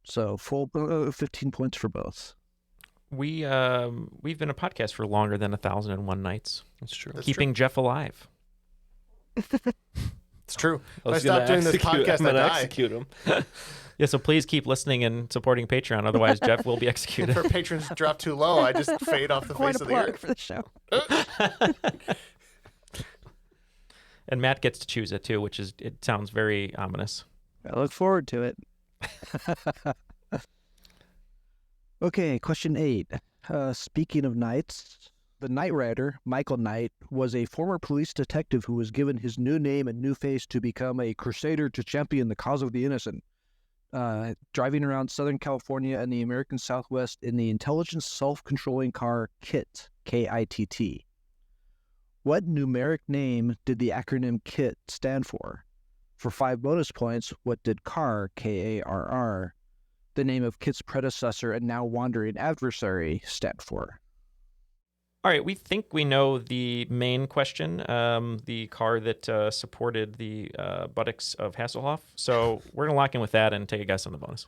So full 15 points for both. We've been a podcast for longer than 1001 Nights. That's true. Keeping Jeff alive. It's true. I If I was stop gonna doing this execute- podcast, I'm I gonna die. execute him. Yeah, so please keep listening and supporting Patreon. Otherwise, Jeff will be executed. If our patrons drop too low, I just fade off the Quite face a of the plug earth. for the show. And Matt gets to choose it too, it sounds very ominous. I look forward to it. Okay, question 8. Speaking of knights, the Knight Rider, Michael Knight, was a former police detective who was given his new name and new face to become a crusader to champion the cause of the innocent, driving around Southern California and the American Southwest in the intelligent self-controlling car KITT, K-I-T-T. What numeric name did the acronym KITT stand for? For 5 bonus points, what did CAR, K-A-R-R, the name of KITT's predecessor and now wandering adversary, stand for? All right, we think we know the main question, the car that supported the buttocks of Hasselhoff. So we're going to lock in with that and take a guess on the bonus.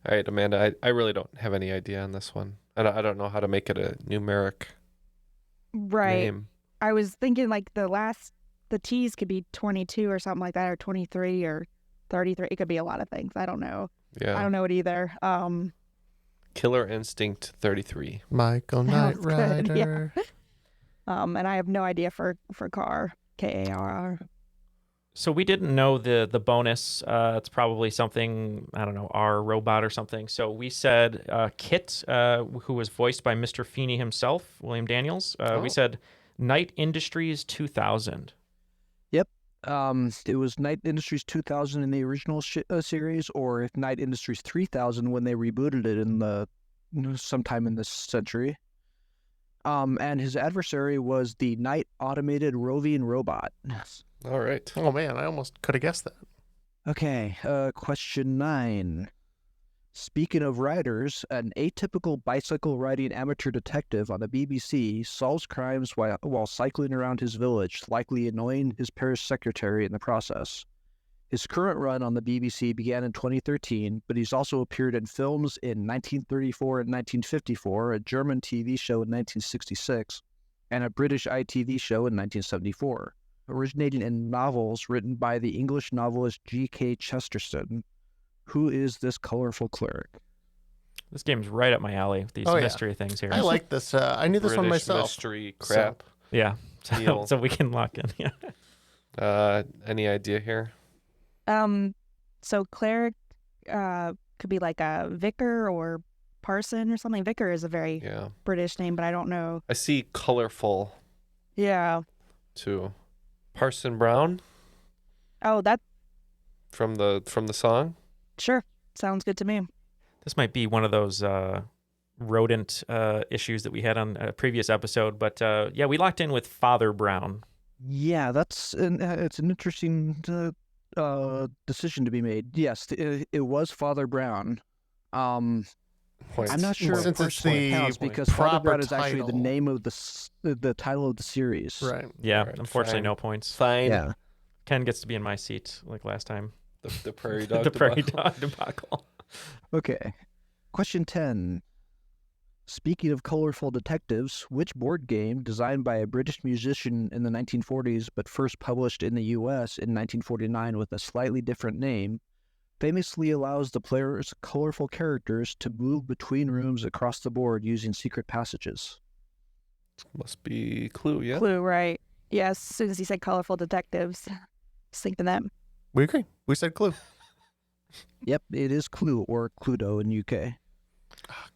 All right, Amanda, I really don't have any idea on this one. I don't know how to make it a numeric Right. name. I was thinking like the T's could be 22 or something like that, or 23 or 33. It could be a lot of things. I don't know. Yeah. I don't know it either. Killer Instinct 33. Michael Knight Sounds good, yeah. Rider. And I have no idea for car, K-A-R-R. So we didn't know the bonus. It's probably something, I don't know, our robot or something. So we said KITT, who was voiced by Mr. Feeney himself, William Daniels. We said Knight Industries 2000. Yep. It was Knight Industries 2000 in the original series, or Knight Industries 3000 when they rebooted it in the sometime in this century. And his adversary was the Knight Automated Roving Robot. All right. Oh, man, I almost could have guessed that. Okay, question 9. Speaking of riders, an atypical bicycle riding amateur detective on the BBC solves crimes while cycling around his village, likely annoying his parish secretary in the process. His current run on the BBC began in 2013, but he's also appeared in films in 1934 and 1954, a German TV show in 1966, and a British ITV show in 1974, originating in novels written by the English novelist G.K. Chesterton. Who is this colorful cleric? This game's right up my alley with these mystery things here. I like this. I knew this one British myself. mystery crap. Yeah. Neal. So we can lock in. Yeah. Any idea here? So cleric could be like a vicar or parson or something. Vicar is a very British name, but I don't know. I see colorful Yeah. too. Parson Brown Oh, that from the song. sure sounds good to me. This might be one of those rodent issues that we had on a previous episode, but yeah, we locked in with Father Brown. Yeah, it's an interesting decision to be made. Yes, it was Father Brown. I'm not sure Since if it's personally the counts because Father proper Brown is actually the title. name of the title of the series. Right. Yeah, All right, unfortunately, fine. no points. Fine. Yeah. Ken gets to be in my seat like last time. The prairie dog. The prairie debacle. dog debacle. Okay. Question 10. Speaking of colorful detectives, which board game, designed by a British musician in the 1940s but first published in the U.S. in 1949 with a slightly different name, famously allows the player's colorful characters to move between rooms across the board using secret passages? Must be Clue, yeah? Clue, right? Yes. As soon as he said colorful detectives, just thinking that. We agree. We said Clue. Yep, it is Clue, or Cluedo in UK.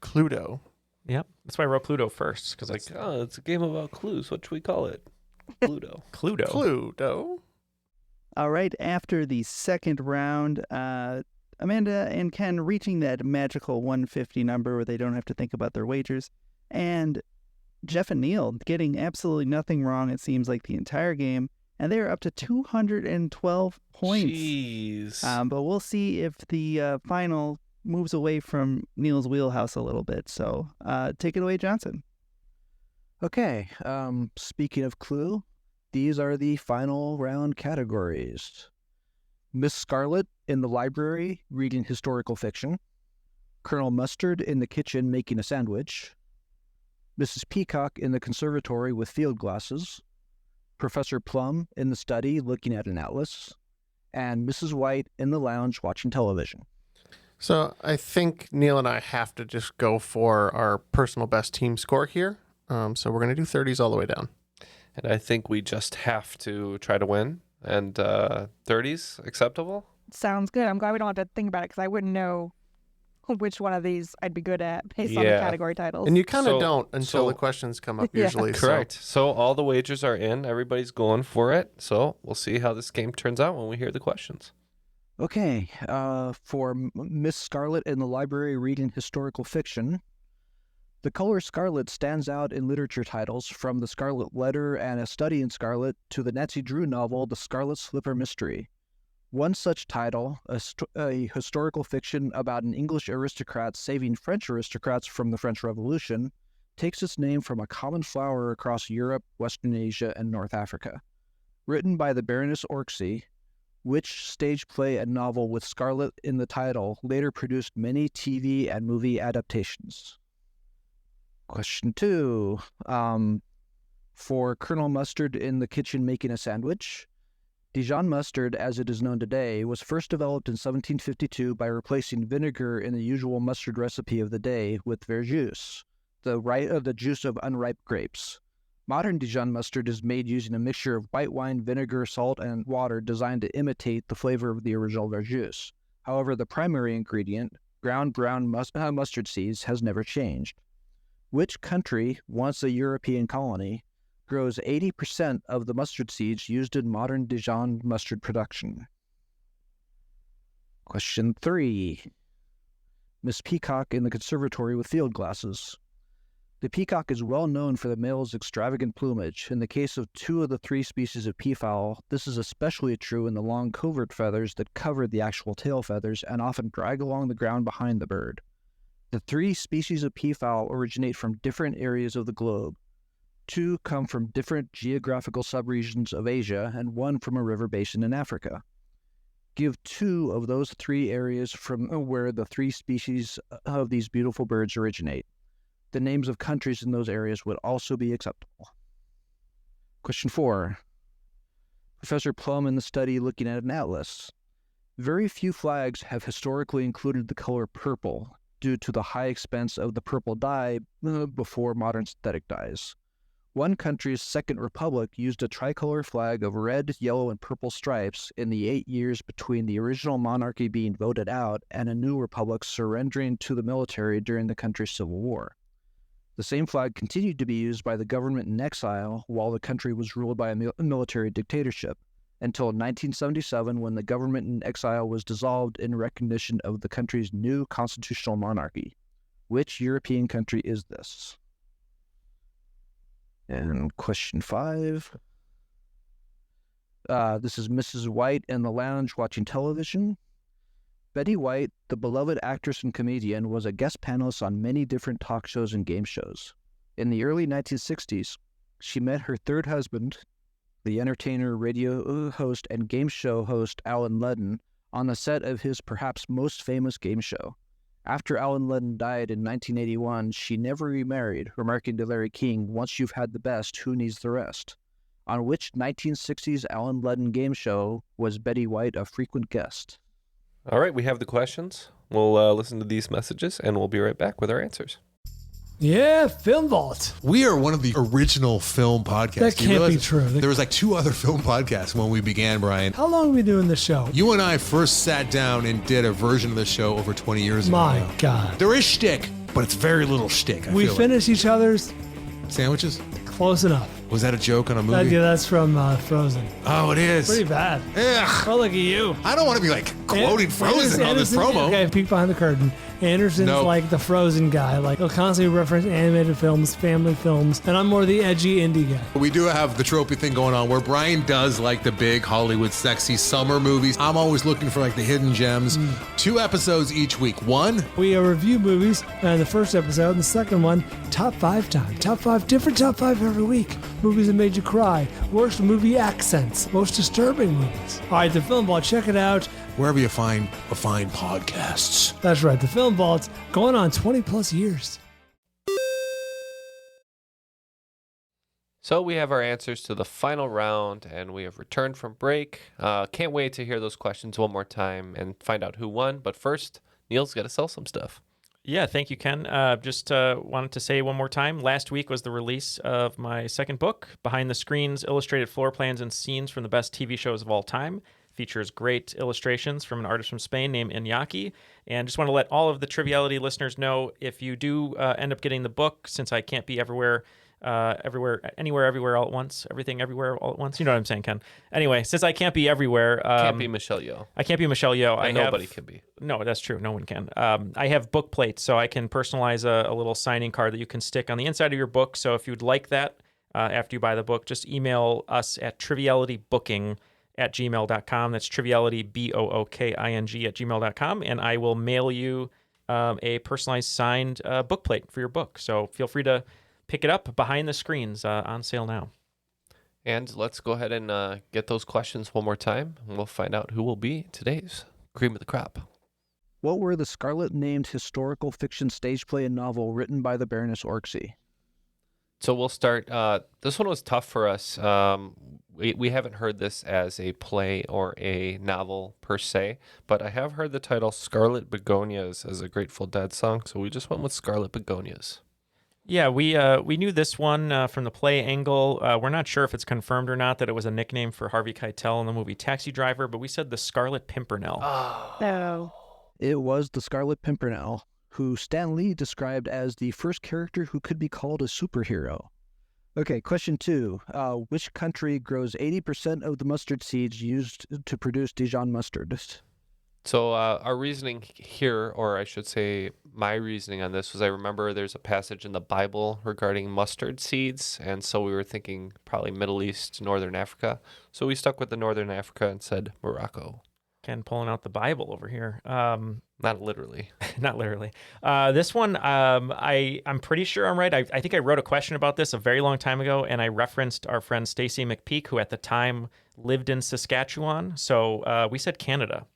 Cluedo. Yep. That's why I wrote Pluto first. Because it's a game about clues. What should we call it? Cluedo. Cluedo. All right, after the second round, Amanda and Ken reaching that magical 150 number where they don't have to think about their wagers, and Jeff and Neal getting absolutely nothing wrong, it seems like, the entire game, and they're up to 212 points. Jeez. But we'll see if the final moves away from Neal's wheelhouse a little bit. So take it away, Johnson. Okay, speaking of Clue, these are the final round categories. Miss Scarlet in the library reading historical fiction. Colonel Mustard in the kitchen making a sandwich. Mrs. Peacock in the conservatory with field glasses. Professor Plum in the study looking at an atlas. And Mrs. White in the lounge watching television. So I think Neal and I have to just go for our personal best team score here. So we're going to do 30s all the way down. And I think we just have to try to win. And 30s acceptable? Sounds good. I'm glad we don't have to think about it because I wouldn't know which one of these I'd be good at based on the category titles. And you kind of don't until the questions come up usually. Correct. So all the wagers are in. Everybody's going for it. So we'll see how this game turns out when we hear the questions. Okay, for Miss Scarlet in the library reading historical fiction, the color scarlet stands out in literature titles, from The Scarlet Letter and A Study in Scarlet to the Nancy Drew novel The Scarlet Slipper Mystery. One such title, a historical fiction about an English aristocrat saving French aristocrats from the French Revolution, takes its name from a common flower across Europe, Western Asia, and North Africa. Written by the Baroness Orczy, which stage play and novel with Scarlet in the title later produced many TV and movie adaptations? Question 2. For Colonel Mustard in the kitchen making a sandwich, Dijon mustard, as it is known today, was first developed in 1752 by replacing vinegar in the usual mustard recipe of the day with verjuice, the juice of unripe grapes. Modern Dijon mustard is made using a mixture of white wine, vinegar, salt, and water designed to imitate the flavor of the original verjuice. However, the primary ingredient, ground brown mustard seeds, has never changed. Which country, once a European colony, grows 80% of the mustard seeds used in modern Dijon mustard production? Question 3. Miss Peacock in the conservatory with field glasses. The peacock is well known for the male's extravagant plumage. In the case of 2 of the 3 species of peafowl, this is especially true in the long covert feathers that cover the actual tail feathers and often drag along the ground behind the bird. The 3 species of peafowl originate from different areas of the globe. 2 come from different geographical subregions of Asia, and 1 from a river basin in Africa. Give 2 of those 3 areas from where the 3 species of these beautiful birds originate. The names of countries in those areas would also be acceptable. Question 4. Professor Plum in the study looking at an atlas. Very few flags have historically included the color purple due to the high expense of the purple dye before modern synthetic dyes. One country's Second Republic used a tricolor flag of red, yellow, and purple stripes in the 8 years between the original monarchy being voted out and a new republic surrendering to the military during the country's civil war. The same flag continued to be used by the government in exile while the country was ruled by a military dictatorship, until 1977 when the government in exile was dissolved in recognition of the country's new constitutional monarchy. Which European country is this? And question 5. This is Mrs. White in the lounge watching television. Betty White, the beloved actress and comedian, was a guest panelist on many different talk shows and game shows. In the early 1960s, she met her third husband, the entertainer, radio host, and game show host Alan Ludden, on the set of his perhaps most famous game show. After Alan Ludden died in 1981, she never remarried, remarking to Larry King, "Once you've had the best, who needs the rest?" On which 1960s Alan Ludden game show was Betty White a frequent guest? All right, we have the questions. We'll listen to these messages, and we'll be right back with our answers. Yeah, Film Vault. We are one of the original film podcasts. That can't be true. There was like 2 other film podcasts when we began, Brian. How long have we been doing this show? You and I first sat down and did a version of the show over 20 years ago. My God. There is shtick. but it's very little shtick. We finish each other's sandwiches. Close enough. Was that a joke on a movie? That's from Frozen. Oh, it is. Pretty bad. Ugh. Oh, look at you. I don't want to be like quoting Frozen on this promo. Okay, peek behind the curtain. Anderson's like the Frozen guy. Like, he'll constantly reference animated films, family films, and I'm more the edgy indie guy. We do have the tropey thing going on where Brian does like the big Hollywood sexy summer movies. I'm always looking for like the hidden gems. 2 episodes each week. One, we review movies, and the first episode, and the second one, top 5 time. Top 5, different top 5 every week. Movies that made you cry. Worst movie accents. Most disturbing movies. All right, the Film Vault, check it out. Wherever you find podcasts. That's right, the Film Vault, going on 20 plus years. So we have our answers to the final round, and we have returned from break. Can't wait to hear those questions one more time and find out who won. But first, Neal's got to sell some stuff. Yeah, thank you, Ken. Just wanted to say one more time, last week was the release of my second book, Behind the Screens, Illustrated Floor Plans and Scenes from the Best TV Shows of All Time. Features great illustrations from an artist from Spain named Iñaki. And just want to let all of the Triviality listeners know, if you do end up getting the book, since I can't be everywhere all at once, everything everywhere all at once. You know what I'm saying, Ken? Anyway, since I can't be everywhere. Can't be Michelle Yeoh. I can't be Michelle Yeoh. Nobody can be. No, that's true. No one can. I have book plates, so I can personalize a little signing card that you can stick on the inside of your book. So if you'd like that after you buy the book, just email us at trivialitybooking@gmail.com. That's trivialitybooking@gmail.com. And I will mail you a personalized signed book plate for your book. So feel free to pick it up. Behind the Screens, on sale now. And let's go ahead and get those questions one more time, and we'll find out who will be today's cream of the crop. What were the Scarlet-named historical fiction stage play and novel written by the Baroness Orczy? So we'll start. This one was tough for us. We haven't heard this as a play or a novel per se, but I have heard the title Scarlet Begonias as a Grateful Dead song, so we just went with Scarlet Begonias. Yeah, we knew this one from the play angle. We're not sure if it's confirmed or not that it was a nickname for Harvey Keitel in the movie Taxi Driver, but we said the Scarlet Pimpernel. No. It was the Scarlet Pimpernel, who Stan Lee described as the first character who could be called a superhero. Okay, question 2. Which country grows 80% of the mustard seeds used to produce Dijon mustard? So our reasoning here, or I should say my reasoning on this, was I remember there's a passage in the Bible regarding mustard seeds, and so we were thinking probably Middle East, Northern Africa. So we stuck with the Northern Africa and said Morocco. Ken pulling out the Bible over here. Not literally. Not literally. This one, I'm pretty sure I'm right. I think I wrote a question about this a very long time ago, and I referenced our friend Stacy McPeak, who at the time lived in Saskatchewan. So we said Canada.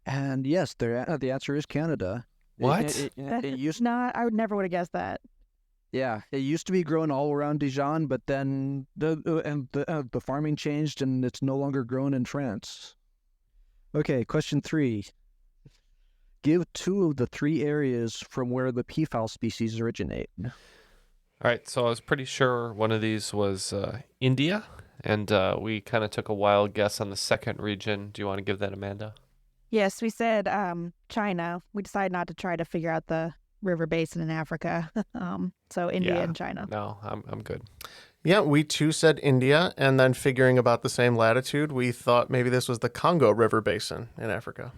And yes, the answer is Canada. What? I would never would have guessed that. Yeah, it used to be grown all around Dijon, but then the farming changed, and it's no longer grown in France. Okay, question 3. Give 2 of the 3 areas from where the peafowl species originate. All right, so I was pretty sure one of these was India, and we kind of took a wild guess on the second region. Do you want to give that, Amanda? Yes, we said China. We decided not to try to figure out the river basin in Africa. So India and China. No, I'm good. Yeah, we too said India, and then figuring about the same latitude, we thought maybe this was the Congo River Basin in Africa.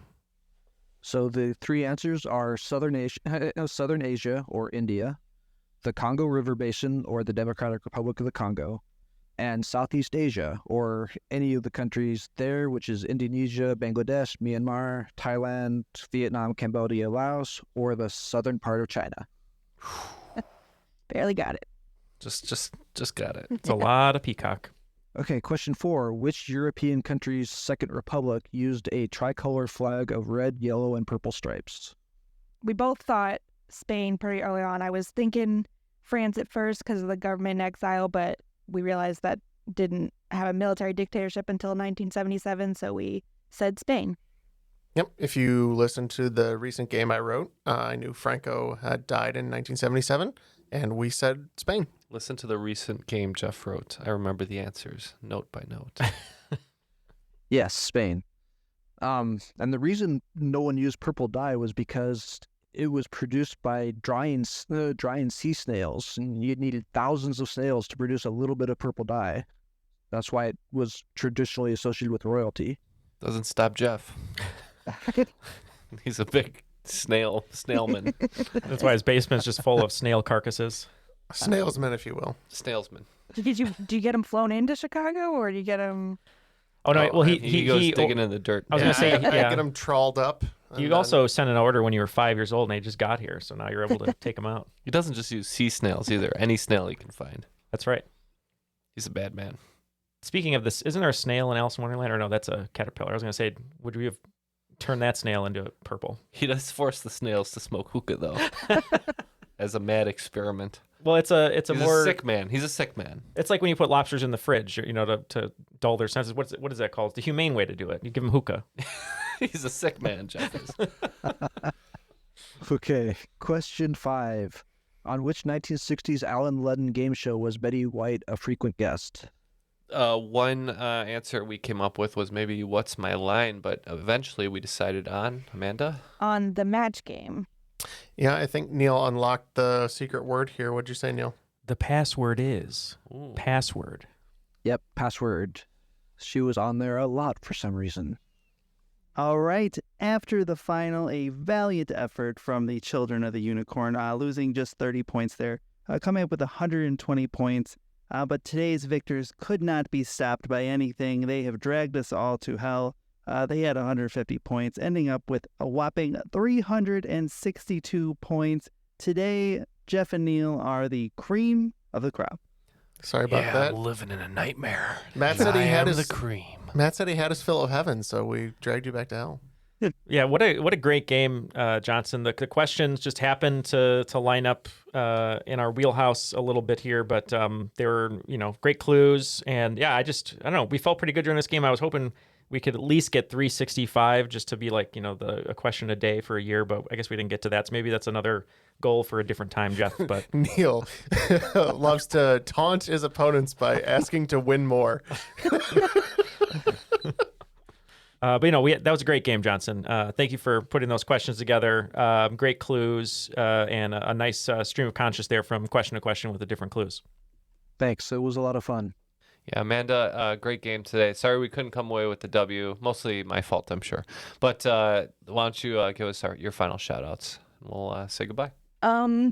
So the 3 answers are Southern Asia or India, the Congo River Basin or the Democratic Republic of the Congo, and Southeast Asia or any of the countries there, which is Indonesia, Bangladesh, Myanmar, Thailand, Vietnam, Cambodia, Laos, or the southern part of China. Barely got it. Just got it. It's a lot of peacock. Okay, question 4. Which European country's Second Republic used a tricolor flag of red, yellow, and purple stripes? We both thought Spain pretty early on. I was thinking France at first because of the government in exile, but we realized that didn't have a military dictatorship until 1977, so we said Spain. Yep. If you listen to the recent game I wrote, I knew Franco had died in 1977, and we said Spain. Listen to the recent game Jeff wrote. I remember the answers, note by note. Yes, Spain. And the reason no one used purple dye was because it was produced by drying sea snails, and you needed thousands of snails to produce a little bit of purple dye. That's why it was traditionally associated with royalty. Doesn't stop Jeff. He's a big snailman. That's why his basement's just full of snail carcasses. Snailsman, if you will. Snailsman. Do you get him flown into Chicago, or do you get him? Oh no! Well, he goes digging in the dirt. I was gonna say, I get him trawled up. You also sent an order when you were 5 years old, and they just got here, so now you're able to take them out. He doesn't just use sea snails either. Any snail he can find. That's right. He's a bad man. Speaking of this, isn't there a snail in Alice in Wonderland? Or no, that's a caterpillar. I was gonna say, would we have turned that snail into purple? He does force the snails to smoke hookah though, as a mad experiment. Well, he's a sick man. He's a sick man. It's like when you put lobsters in the fridge, to dull their senses. What is that called? It's the humane way to do it. You give them hookah. He's a sick man, Jeff. Okay, question 5. On which 1960s Alan Ludden game show was Betty White a frequent guest? One answer we came up with was maybe What's My Line, but eventually we decided on, Amanda? On the Match Game. Yeah, I think Neal unlocked the secret word here. What'd you say, Neal? The password is password. Yep, password. She was on there a lot for some reason. All right, after the final, a valiant effort from the Children of the Unicorn, losing just 30 points there, coming up with 120 points. But today's victors could not be stopped by anything. They have dragged us all to hell. They had 150 points, ending up with a whopping 362 points. Today, Jeff and Neal are the cream of the crop. Sorry about that. I'm living in a nightmare. Matt said he had the cream. Matt said he had his fill of heaven, so we dragged you back to hell. Yeah, what a great game, Johnson. The questions just happened to line up in our wheelhouse a little bit here, but they were great clues, and yeah, I don't know. We felt pretty good during this game. I was hoping we could at least get 365 just to be like a question a day for a year, but I guess we didn't get to that. So maybe that's another goal for a different time, Jeff. But Neal loves to taunt his opponents by asking to win more. But that was a great game, Johnson. Thank you for putting those questions together. Great clues and a nice stream of conscious there from question to question with the different clues. Thanks. It was a lot of fun. Yeah, Amanda, great game today. Sorry we couldn't come away with the W. Mostly my fault, I'm sure. But why don't you give us your final shout-outs, and we'll say goodbye. I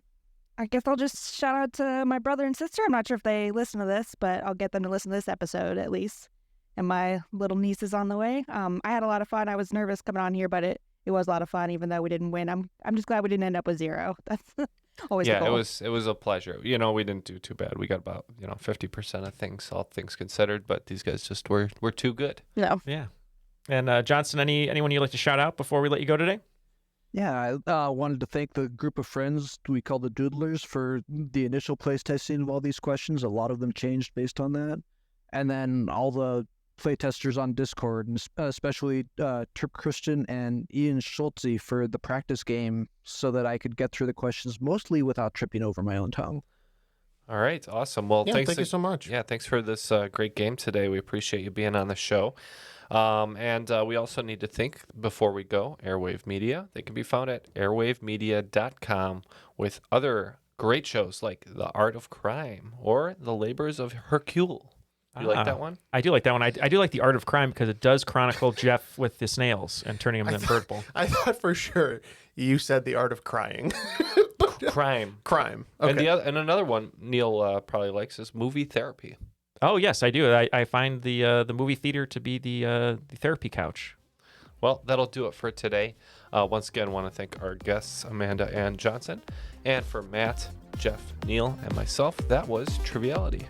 guess I'll just shout out to my brother and sister. I'm not sure if they listen to this, but I'll get them to listen to this episode at least. And my little niece is on the way. I had a lot of fun. I was nervous coming on here, but it was a lot of fun, even though we didn't win. I'm just glad we didn't end up with 0. That's always the goal. it was a pleasure. We didn't do too bad. We got about 50% of things, all things considered. But these guys just were too good. Yeah. And Johnson, anyone you'd like to shout out before we let you go today? Yeah, I wanted to thank the group of friends we call the Doodlers for the initial place testing of all these questions. A lot of them changed based on that. And then all the playtesters on Discord, and especially Trip Christian and Ian Schultze for the practice game so that I could get through the questions mostly without tripping over my own tongue. All right, awesome. Well, thank you so much. Yeah, thanks for this great game today. We appreciate you being on the show. And we also need to thank, before we go, Airwave Media. They can be found at airwavemedia.com with other great shows like The Art of Crime or The Labors of Hercule. You like that one? I do like that one. I do like The Art of Crime because it does chronicle Jeff with the snails and turning them into purple. I thought for sure you said The Art of Crying. Crime. Okay. And another one Neal probably likes is Movie Therapy. Oh, yes, I do. I find the movie theater to be the therapy couch. Well, that'll do it for today. Once again, I want to thank our guests, Amanda and Johnson. And for Matt, Jeff, Neal, and myself, that was Triviality.